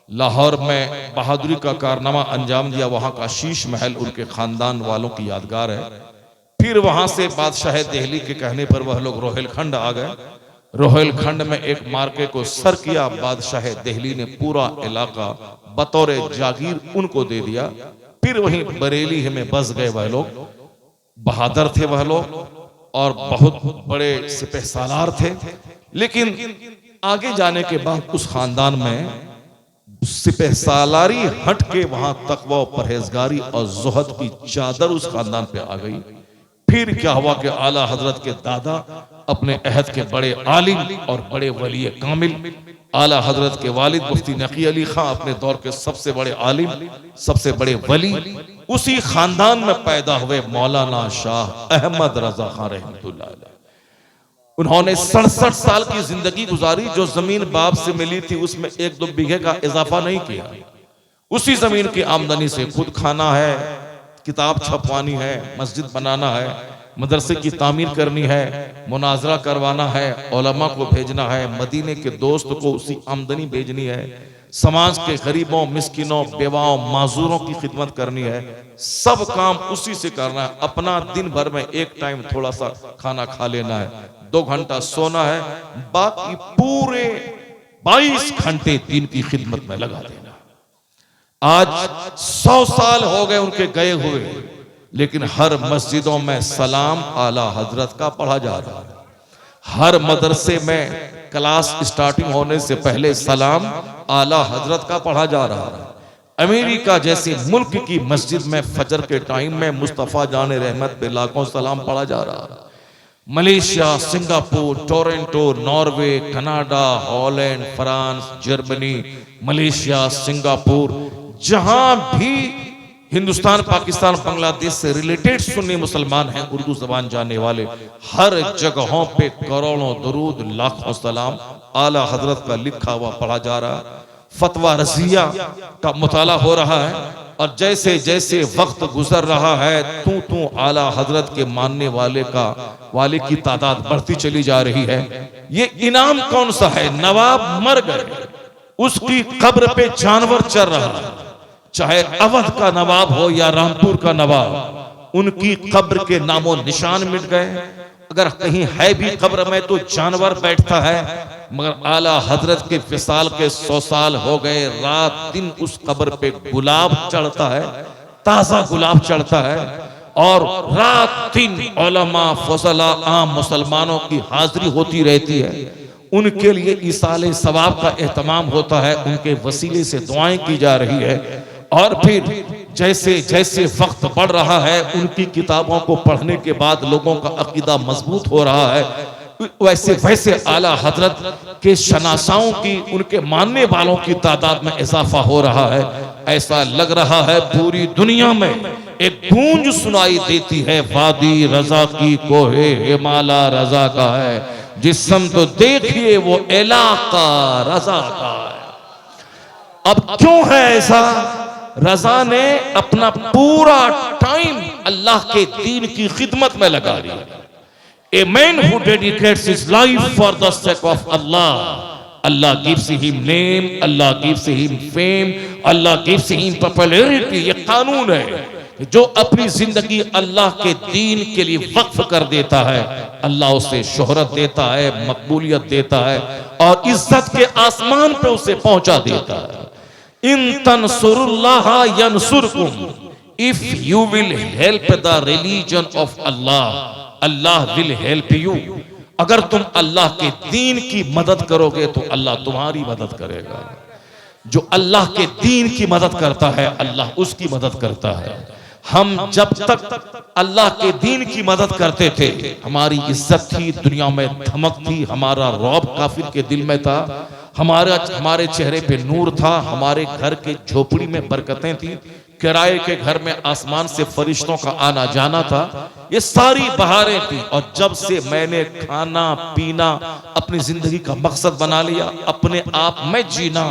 Speaker 2: लाहौर में बहादुरी का कारनामा अंजाम दिया। वहां का शीश महल उनके खानदान वालों की यादगार है। फिर वहां से बादशाह दिल्ली के कहने पर वह लोग रोहिलखंड आ गए। रोहिलखंड में एक मार्के को सर किया। बादशाह दिल्ली ने पूरा इलाका बतौर जागीर उनको दे दिया। फिर वहीं बरेली में बस गए वह लोग। बहादुर थे वह लोग और बहुत बड़े सिपह सालार थे, लेकिन आगे जाने के बाद उस खानदान में सिपह सालारी हट के वहां तकवा, परहेजगारी और जुहद की चादर उस खानदान पे आ गई। फिर क्या हुआ कि आला हजरत के दादा अपने अहद के बड़े आलिम और बड़े वली कामिल, आला हजरत के वालिद मुफ्ती नकी अली खां अपने दौर के सबसे बड़े आलिम, सबसे बड़े वली, उसी खानदान में पैदा हुए मौलाना शाह अहमद रजा खां रहमतुल्लाह अलैह। उन्होंने 67 साल की जिंदगी गुजारी। जो जमीन बाप से मिली थी उसमें 1-2 बीघे का इजाफा नहीं किया। उसी जमीन की आमदनी से खुद खाना है, किताब छपवानी है, मस्जिद बनाना है, मदरसे की तामीर करनी है, मुनाजरा करवाना है, उलमा को भेजना है, मदीने के दोस्त को उसी आमदनी भेजनी है, समाज के गरीबों, मिस्किनों, बेवाओं, माजूरों की खिदमत करनी है। सब काम उसी से करना है। अपना दिन भर में एक टाइम थोड़ा सा खाना खा लेना है, 2 घंटा सोना है, बाकी पूरे 22 घंटे दिन की खिदमत में लगा देना। आज 100 साल हो गए उनके गए हुए, लेकिन हर मस्जिदों में सलाम आला हजरत का पढ़ा जा रहा है। हर मदरसे में क्लास स्टार्टिंग होने से पहले सलाम आला हजरत का पढ़ा जा रहा है। अमेरिका जैसे मुल्क की मस्जिद में फजर के टाइम में मुस्तफ़ा जाने रहमत पे लाखों सलाम पढ़ा जा रहा है। Malaysia, Singapore, Toronto, Norway, Canada, Holland, France, Germany, Malaysia, Singapore, जहां भी हिंदुस्तान, पाकिस्तान, बांग्लादेश से रिलेटेड सुन्नी मुसलमान हैं, उर्दू जबान जानने वाले, हर जगहों पे करोड़ों दरूद, लाखों सलाम आला हजरत का लिखा हुआ पढ़ा जा रहा है। फतवा रजिया का मुताला हो रहा है और जैसे जैसे वक्त गुजर रहा है तू आला हजरत के मानने वाले की तादाद बढ़ती चली जा रही है। ये इनाम कौन सा है? नवाब मर गए, उसकी कब्र पे जानवर चर रहा है। चाहे अवध का नवाब हो या रामपुर का नवाब, उनकी कब्र के नामो निशान मिट गए। अगर कहीं है भी कब्र में तो जानवर बैठता है, मगर आला हजरत के फिसाल के 100 साल हो गए, रात दिन उस कब्र पे गुलाब चढ़ता है, ताजा गुलाब चढ़ता है, और रात दिन उलमा फज़ला आम मुसलमानों की हाजिरी होती रहती है। उनके लिए इसाले सवाब का एहतमाम होता है, उनके वसीले से दुआएं की जा रही है। और फिर जैसे जैसे वक्त बढ़ रहा है, उनकी किताबों को पढ़ने के बाद लोगों का अकीदा मजबूत हो रहा है, वैसे वैसे आला हजरत के शनासाओं की, उनके मानने वालों की तादाद में इजाफा हो रहा है। ऐसा लग रहा है पूरी दुनिया में एक गूंज सुनाई देती है, वादी रजा की कोहे हिमाला रजा का है, जिस्म तो देखिए वो इलाका रजा का है। अब क्यों है ऐसा? रजा ने अपना पूरा टाइम अल्लाह के दीन की खिदमत में लगा दिया। A man who dedicates his life for the sake of Allah, Allah gives him name, Allah gives him fame, Allah gives him popularity। ये कानून है, जो अपनी जिंदगी अल्लाह के दीन के लिए वक्फ कर देता है, अल्लाह उसे शोहरत देता है, मकबूलियत देता है, और इज्जत के आसमान पे उसे पहुंचा देता है। इन तंसुरुल्लाह यंसुरकुम, if you will help the religion of Allah, Allah will help you. अगर तुम अल्लाह के दीन की मदद करोगे तो अल्लाह तुम्हारी मदद करेगा। जो अल्लाह के दीन की मदद करता है, अल्लाह उसकी मदद करता है। हम जब तक अल्लाह के दीन की मदद करते थे, हमारी इज्जत थी, दुनिया में धमक थी, हमारा रौब काफिर के दिल में था, हमारे चेहरे पे नूर था, हमारे घर के झोपड़ी में बरकतें थी, किराए के घर में आसमान से फरिश्तों का आना जाना था, ये सारी बहारें थी। और जब से मैंने खाना पीना अपनी जिंदगी का मकसद बना लिया, अपने आप में जीना,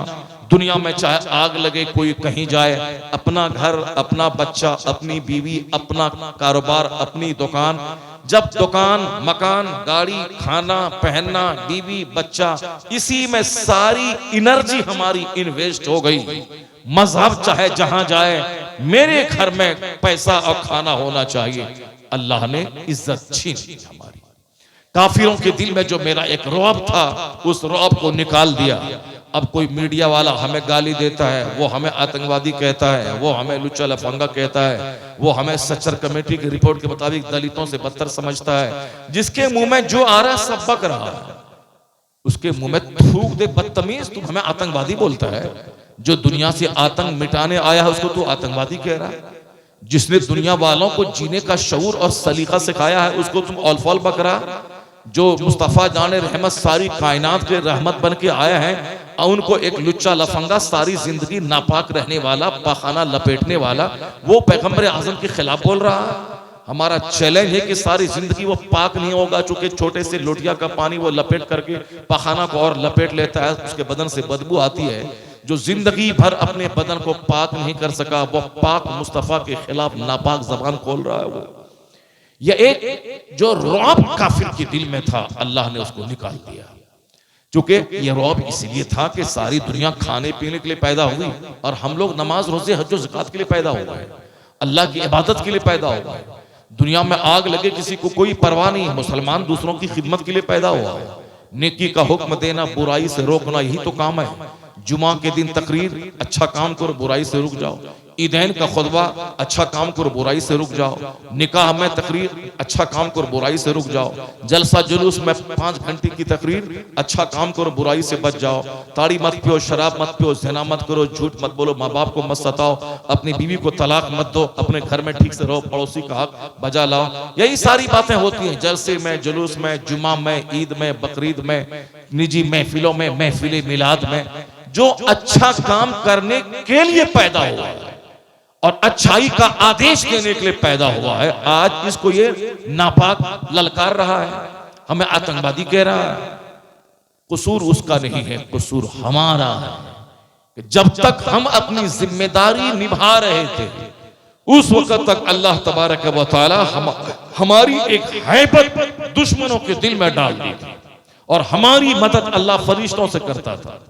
Speaker 2: दुनिया में चाहे आग लगे, कोई कहीं जाए, अपना घर, अपना बच्चा, अपनी बीवी, अपना कारोबार, अपनी दुकान, जब दुकान, मकान, गाड़ी, खाना, पहनना, बीवी, बच्चा, इसी में सारी एनर्जी हमारी इन्वेस्ट हो गई। मजहब चाहे जहां जाए, मेरे घर में पैसा और खाना होना चाहिए। अल्लाह ने इज्जत छीन ली हमारी। काफिरों के दिल में जो मेरा एक रौब था, उस रौब को निकाल दिया। अब कोई मीडिया वाला हमें गाली देता है, वो हमें आतंकवादी कहता है, वो हमें लुच्चा लफंगा कहता है, वो हमें सच्चर कमेटी की रिपोर्ट के मुताबिक दलितों से बदतर समझता है। जिसके मुंह में जो आ रहा है सब बक रहा है, उसके मुंह में थूक दे, बदतमीज तू हमें आतंकवादी बोलता है। जो दुनिया से आतंक मिटाने आया है उसको तू आतंकवादी कह रहा है। जिसने दुनिया वालों को जीने का शऊर और सलीका सिखाया है उसको तुम औलफौल बक रहा। जो मुस्तफ़ा जाने रहमत सारी कायनात के रहमत बन के आया है, उनको एक लुच्चा लफंगा, सारी जिंदगी नापाक रहने वाला, पाखाना लपेटने वाला, वो पैगंबर आजम के खिलाफ बोल रहा है। हमारा चैलेंज है कि सारी जिंदगी वो पाक नहीं होगा, चूंकि छोटे से लोटिया का पानी वो लपेट करके पाखाना को और लपेट लेता है, उसके बदन से बदबू आती है। जो जिंदगी भर अपने बदन को पाक नहीं कर सका, वो पाक मुस्तफ़ा के खिलाफ नापाक जबान खोल रहा है। वो ये एक जो रौब काफिर के दिल में था, अल्लाह ने उसको निकाल दिया। क्योंकि ये रौब इसलिए था कि सारी दुनिया खाने पीने के लिए पैदा हुई, और हम लोग नमाज रोजे हज ज़कात के लिए पैदा हुआ है, अल्लाह की इबादत के लिए पैदा हुआ है। दुनिया में आग लगे किसी को कोई परवाह नहीं, मुसलमान दूसरों की खिदमत के लिए पैदा हुआ है। नेकी का हुक्म देना, बुराई से रोकना, यही तो काम है। जुमा के दिन तकरीर, अच्छा काम करो, बुराई से रुक जाओ। ईदैन का खुतबा, अच्छा काम करो, बुराई से रुक जाओ। निकाह में तकरीर, अच्छा काम करो, बुराई से रुक जाओ। जलसा जुलूस में 5 घंटे की तकरीर, अच्छा काम करो, बुराई से बच जाओ। ताड़ी मत पियो, शराब मत पियो, ज़िना मत करो, झूठ मत बोलो, माँ बाप को मत सताओ, अपनी बीवी को तलाक मत दो, अपने घर में ठीक से रहो, पड़ोसी का हक बजा लाओ। यही सारी बातें होती हैं जलसे में, जुलूस में, जुमा में, ईद में, बकरीद में, निजी महफिलों में, महफिल मिलाद में। जो अच्छा काम करने के लिए पैदा हुआ है और अच्छाई का आदेश देने के लिए पैदा हुआ है, आज इसको ये नापाक ललकार रहा है, हमें आतंकवादी कह रहा है। कसूर उसका नहीं है, कसूर हमारा है। जब तक हम अपनी जिम्मेदारी निभा रहे थे, उस वक्त तक अल्लाह तबारक व तआला हमारी एक हैबत दुश्मनों के दिल में डाल दी थी, और हमारी मदद अल्लाह फरिश्तों से करता था।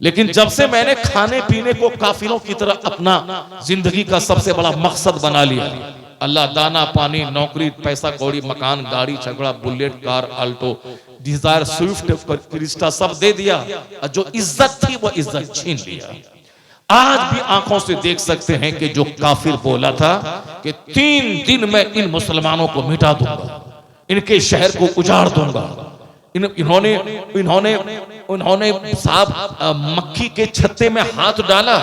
Speaker 3: लेकिन जब से मैंने खाने पीने को काफिरों की तरह अपना जिंदगी का सबसे बड़ा मकसद बना लिया, अल्लाह दाना पानी नौकरी पैसा कौड़ी मकान गाड़ी छगड़ा bullet car Alto Dzire Swift Crysta सब दे दिया, और जो इज्जत थी वो इज्जत छीन लिया। आज भी आंखों से देख सकते हैं कि जो काफिर बोला था कि 3 दिन में इन मुसलमानों को मिटा दूंगा, इनके शहर को उजाड़ दूंगा, इन्होंने इन्होंने उन्होंने साहब मक्खी के छत्ते में हाथ डाला,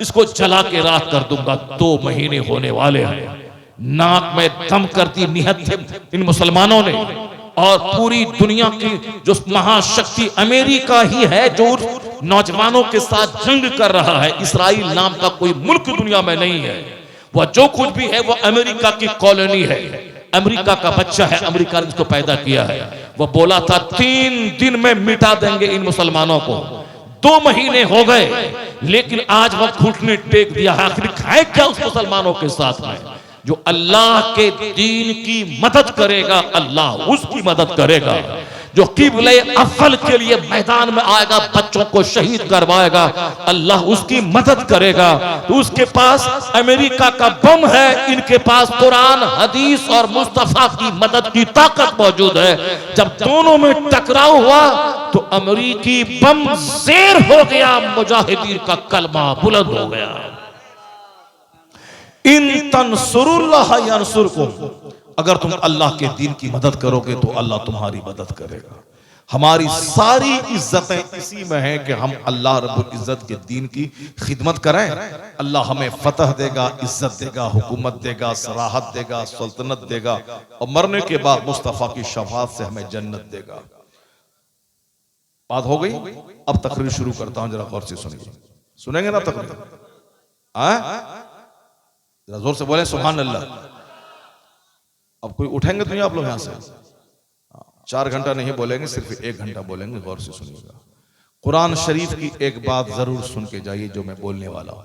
Speaker 3: इसको जला के राख कर दूंगा। 2 महीने होने वाले हैं, नाक में दम करती नियत थे इन मुसलमानों ने, और पूरी दुनिया की जो महाशक्ति अमेरिका ही है जो नौजवानों के साथ जंग कर रहा है। इस्राइल नाम का कोई मुल्क दुनिया में नहीं है, वह जो कुछ भी है वो अमेरिका की कॉलोनी है, अमेरिका का बच्चा है, अमेरिका ने इसको पैदा किया है। वह बोला था 3 दिन में मिटा देंगे इन मुसलमानों को। 2 महीने हो गए, लेकिन आज वह घुटने टेक दिया। आखिर खाए क्या उस मुसलमानों के साथ में? जो अल्लाह के दीन की मदद करेगा अल्लाह उसकी मदद करेगा, जो किबले अव्वल के लिए मैदान में आएगा बच्चों को शहीद करवाएगा अल्लाह उसकी मदद करेगा। तो उसके पास अमेरिका का बम है, इनके पास कुरान हदीस और मुस्तफा की मदद की ताकत मौजूद है। जब दोनों में टकराव हुआ तो अमेरिकी बम ज़ेर हो गया, मुजाहिदीन का कलमा बुलंद हो गया। इन तंसुरुल्लाह यंसुरकुम, अगर तुम अल्लाह के दीन की मदद करोगे तो अल्लाह तुम्हारी मदद करेगा। हमारी सारी इज्जतें इसी में है कि हम अल्लाह रब्बुल इज्जत के दीन की खिदमत करें। अल्लाह हमें फतह देगा, इज्जत देगा, हुकूमत देगा, सराहत देगा, सल्तनत देगा, और मरने के बाद मुस्तफा की शफाअत से हमें जन्नत देगा। बात हो गई। अब तकरीर शुरू करता हूं, जरा गौर से सुनिए। सुनेंगे ना तकरीर? जरा जोर से बोले सुभान अल्लाह। अब कोई उठेंगे तो नहीं आप लोग यहां से? 4 घंटा नहीं बोलेंगे, सिर्फ 1 घंटा बोलेंगे। गौर से सुनिएगा। कुरान शरीफ की एक बात जरूर सुन के जाइए जो मैं बोलने वाला हूं।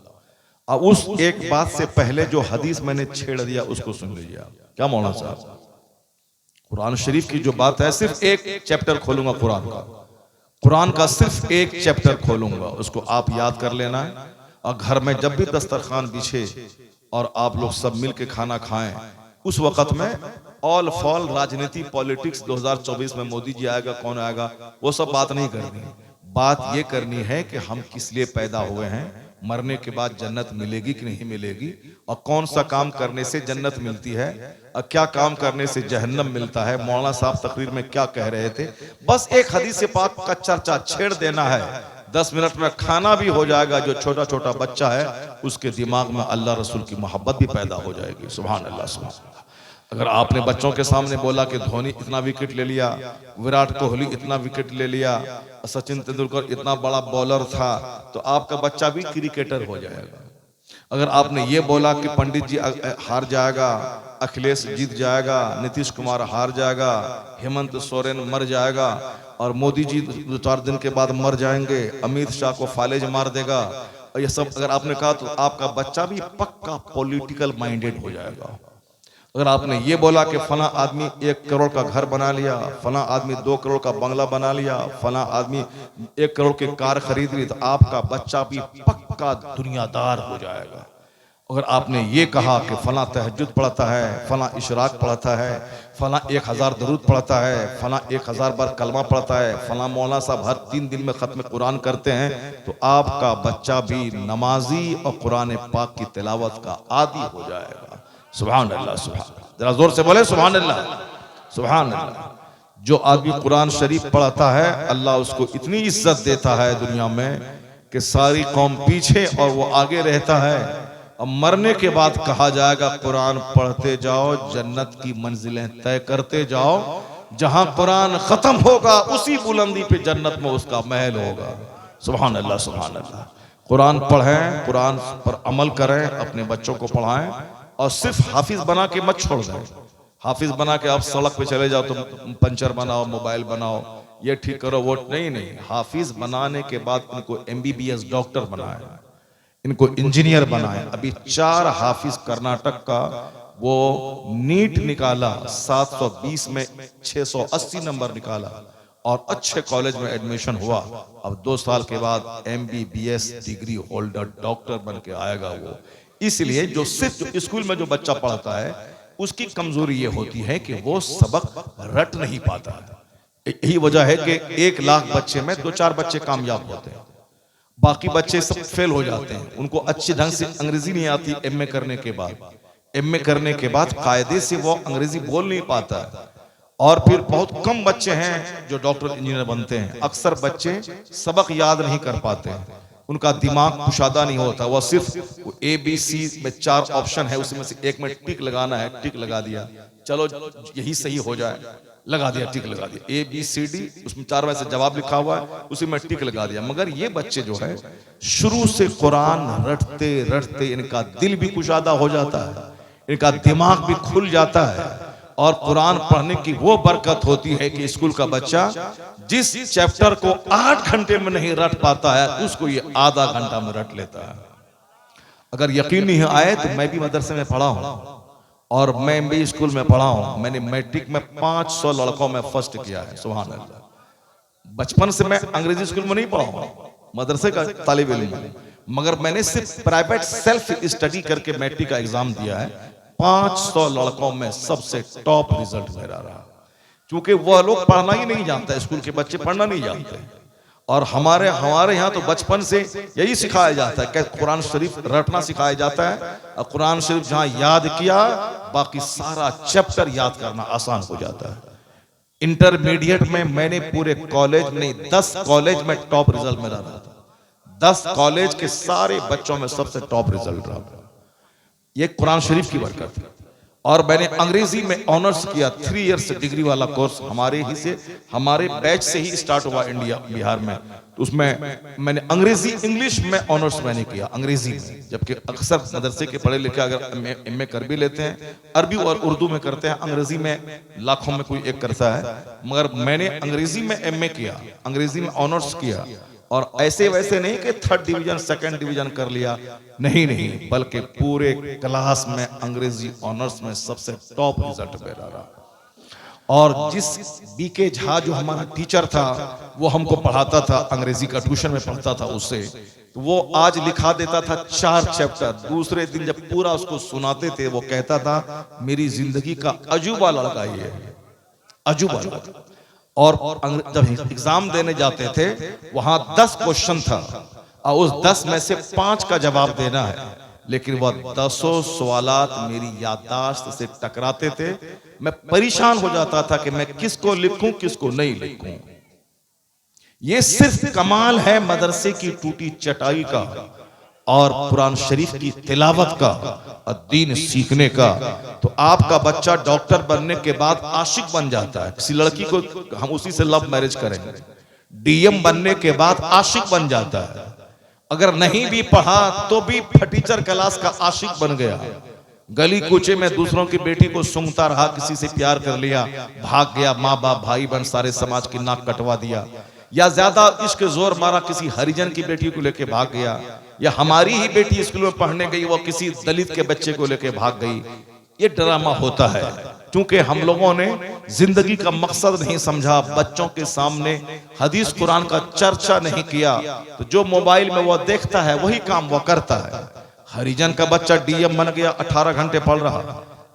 Speaker 3: अब उस एक बात से पहले जो हदीस मैंने छेड़ दिया उसको सुन लीजिए। क्या मौलाना साहब, कुरान शरीफ की जो बात है, सिर्फ एक चैप्टर खोलूंगा कुरान का सिर्फ एक चैप्टर खोलूंगा, उसको आप याद कर लेना है। और घर में जब भी दस्तरखान बिछे और आप लोग सब मिल के खाना खाएं, उस वक्त में ऑल फॉल राजनीति पॉलिटिक्स 2024 में मोदी जी आएगा कौन आएगा वो सब बात नहीं करनी है। बात ये करनी है कि हम किस लिए पैदा हुए हैं, मरने के बाद जन्नत मिलेगी कि नहीं मिलेगी, और कौन सा काम करने से जन्नत मिलती है और क्या काम करने से जहन्नम मिलता है। मौलाना साहब तकरीर में क्या कह रहे थे, बस एक हदीस पाक का चर्चा छेड़ देना है। 10 मिनट में खाना भी हो जाएगा। जो छोटा छोटा बच्चा है उसके दिमाग में अल्लाह रसूल की मोहब्बत भी पैदा हो जाएगी। सुभान अल्लाह सुभान अल्लाह। अगर आपने बच्चों के सामने बोला कि धोनी इतना विकेट ले लिया, विराट कोहली इतना विकेट ले लिया, सचिन तेंदुलकर इतना बड़ा बॉलर था, तो आपका बच्चा भी क्रिकेटर हो जाएगा। अगर आपने ये बोला कि पंडित जी हार जाएगा, अखिलेश जीत जाएगा, नीतीश कुमार हार जाएगा, हेमंत सोरेन मर जाएगा और मोदी जी 2-4 दिन के बाद मर जाएंगे, अमित शाह को फालेज मार देगा, और ये सब अगर आपने कहा तो आपका बच्चा भी पक्का पॉलिटिकल माइंडेड हो जाएगा। अगर आपने ये बोला कि फला आदमी 1 करोड़ का घर बना लिया, फला आदमी 2 करोड़ का बंगला बना लिया, फला आदमी 1 करोड़ की कार खरीद ली, तो आपका बच्चा भी पक्का दुनियादार हो जाएगा। अगर आपने ये कहा कि फला तहज्जुद पढ़ता है, फला इशराक पढ़ता है, फला 1000 दरूद पढ़ता है, फला 1000 बार कलमा पढ़ता है, फला मौलाना साहब हर 3 दिन में खत्म कुरान करते हैं, तो आपका बच्चा भी नमाजी और कुरान पाक की तिलावत का आदी हो जाएगा। सुभान अल्लाह सुभान, जरा जोर से बोले सुभान अल्लाह सुभान अल्लाह। जो आदमी कुरान शरीफ पढ़ता है अल्लाह उसको इतनी इज्जत देता है दुनिया में कि सारी कौम पीछे और वो आगे रहता है। अब मरने के बाद कहा जाएगा कुरान पढ़ते जाओ, जन्नत की मंजिलें तय करते जाओ, जहां कुरान खत्म होगा उसी बुलंदी पे जन्नत में उसका महल होगा। सुभान अल्लाह सुभान अल्लाह। कुरान पढ़ें, कुरान पर अमल करें, अपने बच्चों को पढ़ाएं, और सिर्फ हाफिज बना के मत छोड़ दें। हाफिज बना के आप सड़क पे चले जाओ तो पंचर बनाओ, मोबाइल बनाओ, ये ठीक करो, वो नहीं। हाफिज बनाने के बाद इनको MBBS डॉक्टर बनाए, इनको इंजीनियर बनाए। अभी 4 हाफिज कर्नाटक का वो नीट निकाला, 720 में 680 नंबर निकाला, और अच्छे कॉलेज में एडमिशन हुआ। अब 2 साल के बाद MBBS डिग्री होल्डर डॉक्टर बन के आएगा वो। इसलिए जो सिर्फ स्कूल में जो बच्चा पढ़ता है उसकी कमजोरी ये होती है कि वो सबक रट नहीं पाता। यही वजह है कि 1 लाख बच्चे में 2-4 बच्चे कामयाब होते हैं, बाकी बच्चे सब फेल हो जाते हैं। उनको अच्छे ढंग से अंग्रेजी नहीं आती। MA करने के बाद कायदे से वो अंग्रेजी बोल नहीं पाता है। और फिर बहुत कम बच्चे हैं जो डॉक्टर इंजीनियर बनते हैं। अक्सर बच्चे सबक याद नहीं कर पाते हैं, उनका दिमाग कुशादा नहीं होता। वो सिर्फ ABC में 4 ऑप्शन है, उसमें से एक में टिक लगाना है, टिक लगा दिया, चलो यही सही हो जाए, लगा दिया, टिक लगा दिया। ABCD उसमें 4 में से जवाब लिखा हुआ है, उसी में टिक लगा दिया। मगर ये बच्चे जो है शुरू से कुरान रटते रटते इनका दिल भी कुशादा हो जाता है, इनका दिमाग भी खुल जाता है। और कुरान पढ़ने की वो बरकत होती है कि स्कूल का बच्चा जिस चैप्टर को 8 घंटे में नहीं रट पाता है उसको ये आधा घंटा में रट लेता है। अगर यकीन नहीं आए तो मैं भी मदरसे में पढ़ा हूं और मैं भी स्कूल में पढ़ा हूं। मैंने मैट्रिक में 500 लड़कों में फर्स्ट किया है, सुभान अल्लाह। बचपन से मैं अंग्रेजी स्कूल में नहीं पढ़ा हूं, मदरसे का तालिब इल्म, मगर मैंने सिर्फ प्राइवेट सेल्फ स्टडी करके मैट्रिक का एग्जाम दिया है। 500 लड़कों में सबसे टॉप रिजल्ट मेरा रहा, क्योंकि वह लोग पढ़ना ही नहीं जानते, स्कूल के बच्चे पढ़ना नहीं जानते। और हमारे यहाँ तो बचपन से यही सिखाया जाता है कि कुरान शरीफ रटना सिखाया जाता है। और कुरान शरीफ जहां याद किया बाकी सारा चैप्टर याद करना आसान हो जाता है। इंटरमीडिएट में मैंने पूरे कॉलेज नहीं 10 कॉलेज में टॉप रिजल्ट मेरा रहा था। 10 कॉलेज के सारे बच्चों में सबसे टॉप रिजल्ट रहा। ये कुरान शरीफ की बरकत है। और मैंने अंग्रेजी में ऑनर्स किया, 3 इयर्स डिग्री वाला कोर्स हमारे बैच से ही स्टार्ट हुआ इंडिया बिहार में। तो उसमें मैंने अंग्रेजी इंग्लिश में ऑनर्स मैंने किया अंग्रेजी में, जबकि अक्सर मदरसे के पढ़े लिखे अगर MA कर भी लेते हैं, अरबी और उर्दू में करते हैं, अंग्रेजी में लाखों में कोई एक करता है। मगर मैंने अंग्रेजी में MA किया, अंग्रेजी में ऑनर्स किया। और ऐसे वैसे नहीं कि 3rd डिवीजन 2nd डिवीजन कर लिया, नहीं, बल्कि पूरे क्लास में अंग्रेजी ऑनर्स में सबसे टॉप रिजल्ट मेरा रहा। और जिस BK झा जो हमारा टीचर था वो हमको पढ़ाता था, अंग्रेजी का ट्यूशन में पढ़ता था उससे, तो वो आज लिखा देता था 4 चैप्टर। दूसरे दिन जब पूरा उसको सुनाते थे वो कहता था मेरी जिंदगी का अजूबा लड़का ये है, अजूबा लड़का। और जब एग्जाम देने जाते थे वहां 10 क्वेश्चन था और उस 10 में से 5 का जवाब देना है, लेकिन वह 10 सवालात मेरी याददाश्त से टकराते थे। मैं परेशान हो जाता था कि मैं किसको लिखूं किसको नहीं लिखूं। ये सिर्फ कमाल है मदरसे की टूटी चटाई का और कुरान शरीफ की तिलावत का और दीन सीखने का। तो आपका बच्चा डॉक्टर बनने के बाद आशिक बन जाता है, किसी लड़की को हम उसी से लव मैरिज करेंगे, DM बनने के बाद आशिक बन जाता है। अगर नहीं भी पढ़ा तो भी फटीचर क्लास का आशिक बन गया, गली कूचे में दूसरों की बेटी को सूंघता रहा, किसी से प्यार कर लिया, भाग गया, माँ बाप भाई बहन सारे समाज की नाक कटवा दिया, या ज्यादा इश्क जोर मारा किसी हरिजन की बेटी को लेके भाग गया, या हमारी ही बेटी स्कूल में पढ़ने गई वो किसी दलित के बच्चे को लेके भाग गई। ये ड्रामा होता है क्योंकि हम लोगों ने जिंदगी का मकसद नहीं समझा, बच्चों के सामने हदीस कुरान का चर्चा नहीं किया। तो जो मोबाइल में वो देखता है वही काम वो करता है। हरिजन का बच्चा DM बन गया, 18 घंटे पढ़ रहा,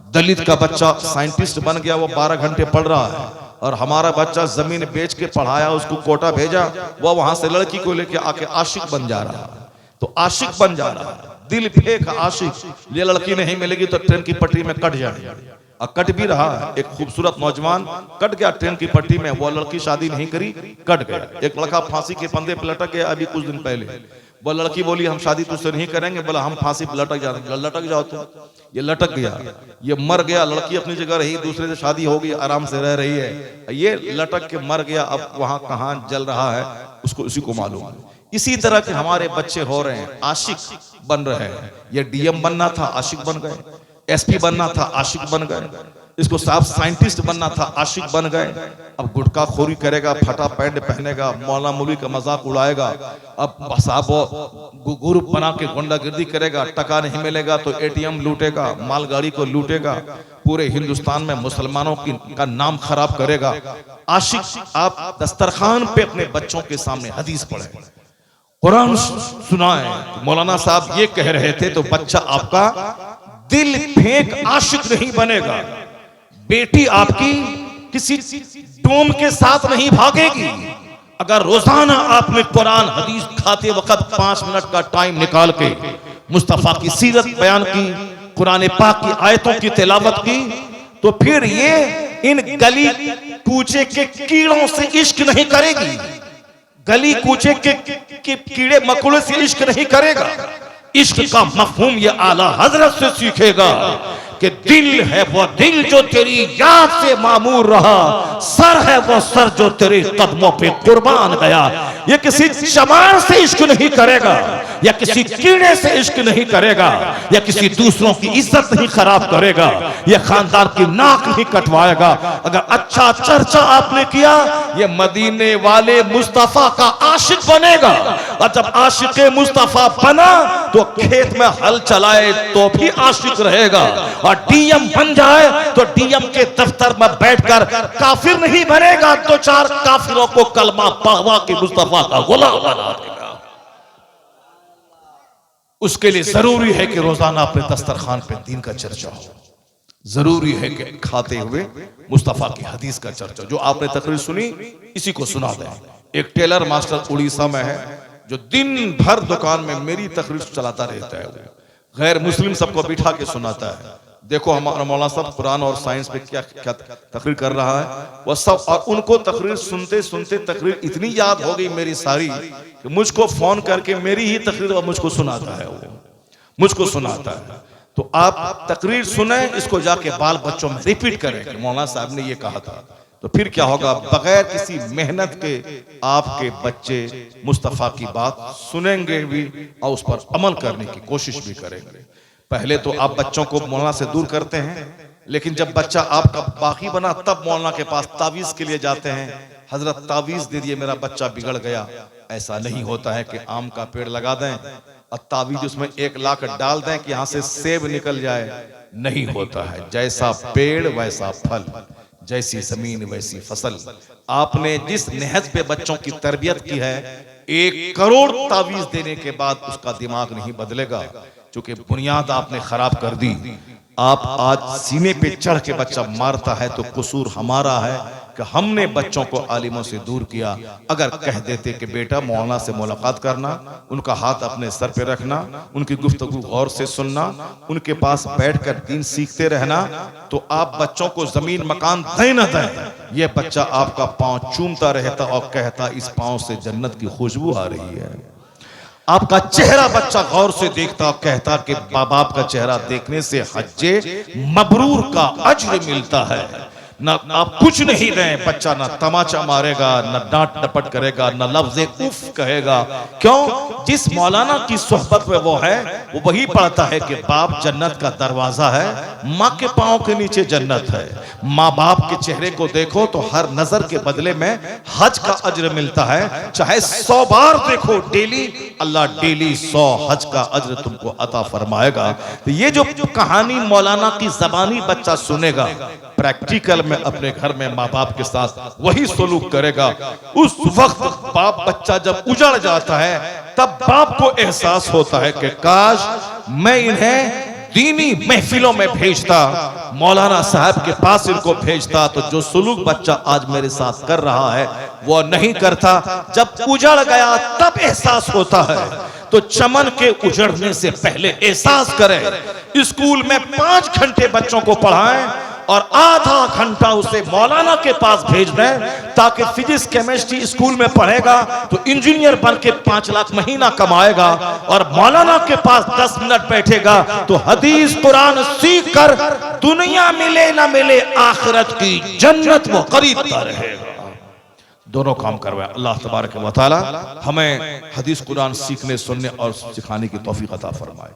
Speaker 3: दलित का बच्चा साइंटिस्ट बन गया, वो 12 घंटे पढ़ रहा है। और हमारा बच्चा जमीन बेच के पढ़ाया, उसको कोटा भेजा, वो वहां से लड़की को लेके आके आशिक बन जा रहा है। तो आशिक बन जा रहा है, दिल फेंक आशिक। ये लड़की नहीं मिलेगी तो ट्रेन की पटरी में कट जाएगा, और कट भी रहा है। एक खूबसूरत नौजवान कट गया ट्रेन की पटरी में, वो लड़की शादी नहीं करी, कट गया। एक लड़का फांसी के फंदे पे लटक गया अभी कुछ दिन पहले, वो लड़की बोली हम शादी तुझसे नहीं करेंगे, बोला हम फांसी पे लटक जाएंगे। लटक जाओ तुम। ये लटक गया, ये मर गया। लड़की अपनी जगह रही, दूसरे से शादी हो गई, आराम से रह रही है। ये लटक के मर गया, अब वहां कहां जल रहा है उसको उसी को मालूम। इसी तरह के हमारे बच्चे हो रहे हैं, आशिक बन रहे हैं। ये DM बनना था, आशिक बन गए। SP बनना था, आशिक बन गए। इसको साफ साइंटिस्ट बनना था, आशिक बन गए। अब गुटखा खोरी करेगा, फटा पैंट पहनेगा, मौला मौलवी का मजाक उड़ाएगा। अब साहब ग्रुप बना के गुंडागिर्दी करेगा, टका नहीं मिलेगा तो ATM लूटेगा, मालगाड़ी को लूटेगा। पूरे हिंदुस्तान में मुसलमानों का नाम खराब करेगा। आशिक आप दस्तरखान पे अपने बच्चों के सामने हदीस पढ़े, कुरान सुनाए। मौलाना साहब ये कह रहे थे तो बच्चा आपका दिल फेंक आशिक नहीं बनेगा। बेटी आपकी किसी डोम के साथ नहीं भागेगी। अगर रोजाना आपने कुरान हदीस खाते वक्त 5 मिनट का टाइम निकाल के मुस्तफा की सीरत बयान की, कुरान पाक की आयतों की तिलावत की, तो फिर ये इन गली कूचे के कीड़ों से इश्क नहीं करेगी। गली कूचे के कीड़े मकोड़े से इश्क नहीं करेगा। इश्क का मफहूम ये आला हजरत से सीखेगा कि दिल है वो दिल जो तेरी याद से मामूर रहा, सर है वो सर जो तेरे कदमों पे कुर्बान गया। ये किसी चमार से इश्क नहीं करेगा, या किसी कीड़े से इश्क नहीं करेगा, या किसी दूसरों की इज्जत नहीं खराब करेगा, या खानदान की नाक नहीं कटवाएगा। अगर अच्छा चर्चा आपने किया, ये मदीने वाले मुस्तफा का आशिक बनेगा। और जब आशिक मुस्तफा बना तो खेत में हल चलाए तो भी आशिक रहेगा, और डीएम बन जाए तो डीएम के दफ्तर में बैठकर काफिर नहीं बनेगा, तो 4 काफिरों को कलमा पढ़वा के मुस्तफा का गुलाम बना देगा। उसके लिए जरूरी है कि रोजाना अपने दस्तरखान पे दीन का चर्चा हो। जरूरी है कि खाते हुए मुस्तफा की हदीस का चर्चा। जो आपने तकरीर सुनी इसी को सुना दें। एक टेलर मास्टर उड़ीसा में है जो दिन भर दुकान में मेरी तकरीर चलाता रहता है, गैर मुस्लिम सबको बिठा के सुनाता है। देखो हमारा मौलाना साहब कुरान और साइंस पे क्या क्या तकरीर कर रहा है वह सब। और उनको तकरीर सुनते सुनते तकरीर इतनी याद हो गई मेरी सारी कि मुझको फोन करके मेरी ही तकरीर वो मुझको सुनाता है, वो मुझको सुनाता है। तो आप तकरीर सुने, इसको जाके बाल बच्चों में रिपीट करें कि मौलाना साहब ने ये कहा था। तो फिर क्या होगा, बगैर किसी मेहनत के आपके बच्चे मुस्तफा की बात सुनेंगे भी और उस पर अमल करने की कोशिश भी करेंगे। पहले तो आप बच्चों को मौलाना से दूर करते हैं, लेकिन जब बच्चा आपका बाकी बना तब मौलाना के पास तावीज के लिए जाते हैं। हजरत तावीज दे दिए मेरा बच्चा बिगड़ गया। ऐसा नहीं होता है कि आम का पेड़ लगा दें और तावीज उसमें 1 लाख डाल दें कि यहां से सेब निकल जाए। नहीं होता है। जैसा पेड़ वैसा फल, जैसी जमीन वैसी फसल। आपने जिस नहज पे बच्चों की तरबियत की है, 1 करोड़ तावीज देने के बाद उसका दिमाग नहीं बदलेगा, क्योंकि बुनियाद आपने खराब कर दी। आप आज सीने पे चढ़ के बच्चा मारता है तो कसूर हमारा है कि हमने बच्चों को आलिमों से दूर किया। अगर कह देते कि बेटा मौलाना से मुलाकात करना, उनका हाथ अपने सर पे रखना, उनकी गुफ्तगू गौर से सुनना, उनके पास बैठकर दीन सीखते रहना, तो आप बच्चों को जमीन मकान दें न दें, ये बच्चा आपका पांव चूमता रहता और कहता इस पांव से जन्नत की खुशबू आ रही है। आपका चेहरा बच्चा गौर से देखता और कहता कि माँ बाप का चेहरा देखने से हज्जे मबरूर का अज्र मिलता है। ना आप कुछ नहीं दें, बच्चा ना तमाचा मारेगा, ना डांट डपट करेगा, ना लफ्ज़ उफ कहेगा। क्यों? जिस मौलाना की सोहबत में वो है, वो वही पढ़ता है कि बाप जन्नत का दरवाजा है, माँ के पाँव के नीचे जन्नत है। माँ बाप के चेहरे को देखो तो हर नजर के बदले में हज का अज्र मिलता है। चाहे 100 बार देखो डेली, अल्लाह डेली 100 हज का अज्र तुमको अता फरमाएगा। तो ये जो कहानी मौलाना की जबानी बच्चा सुनेगा, प्रैक्टिकल में अपने घर में माँ बाप के साथ वही सलूक करेगा। उस वक्त बाप बच्चा जब उजड़ जाता है, तब बाप को एहसास होता है कि काश मैं इन्हें दीनी महफिलों में भेजता, मौलाना साहब के पास इनको भेजता, तो जो सलूक बच्चा आज मेरे साथ कर रहा है वो नहीं करता। जब उजड़ गया तब एहसास होता है। तो चमन के उजड़ने से पहले एहसास करें। स्कूल में 5 घंटे बच्चों को पढ़ाएं और आधा घंटा उसे मौलाना के पास भेज दें, ताकि फिजिक्स केमिस्ट्री स्कूल में पढ़ेगा तो इंजीनियर बन के 5 लाख महीना कमाएगा, और मौलाना के पास 10 मिनट बैठेगा तो हदीस कुरान सीख कर दुनिया मिले ना मिले आखिरत की जन्नत वो खरीदता रहेगा। दोनों काम करवाए। अल्लाह तबारक व तआला हमें हदीस कुरान सीखने, सुनने और सिखाने की तौफीक अता फरमाए।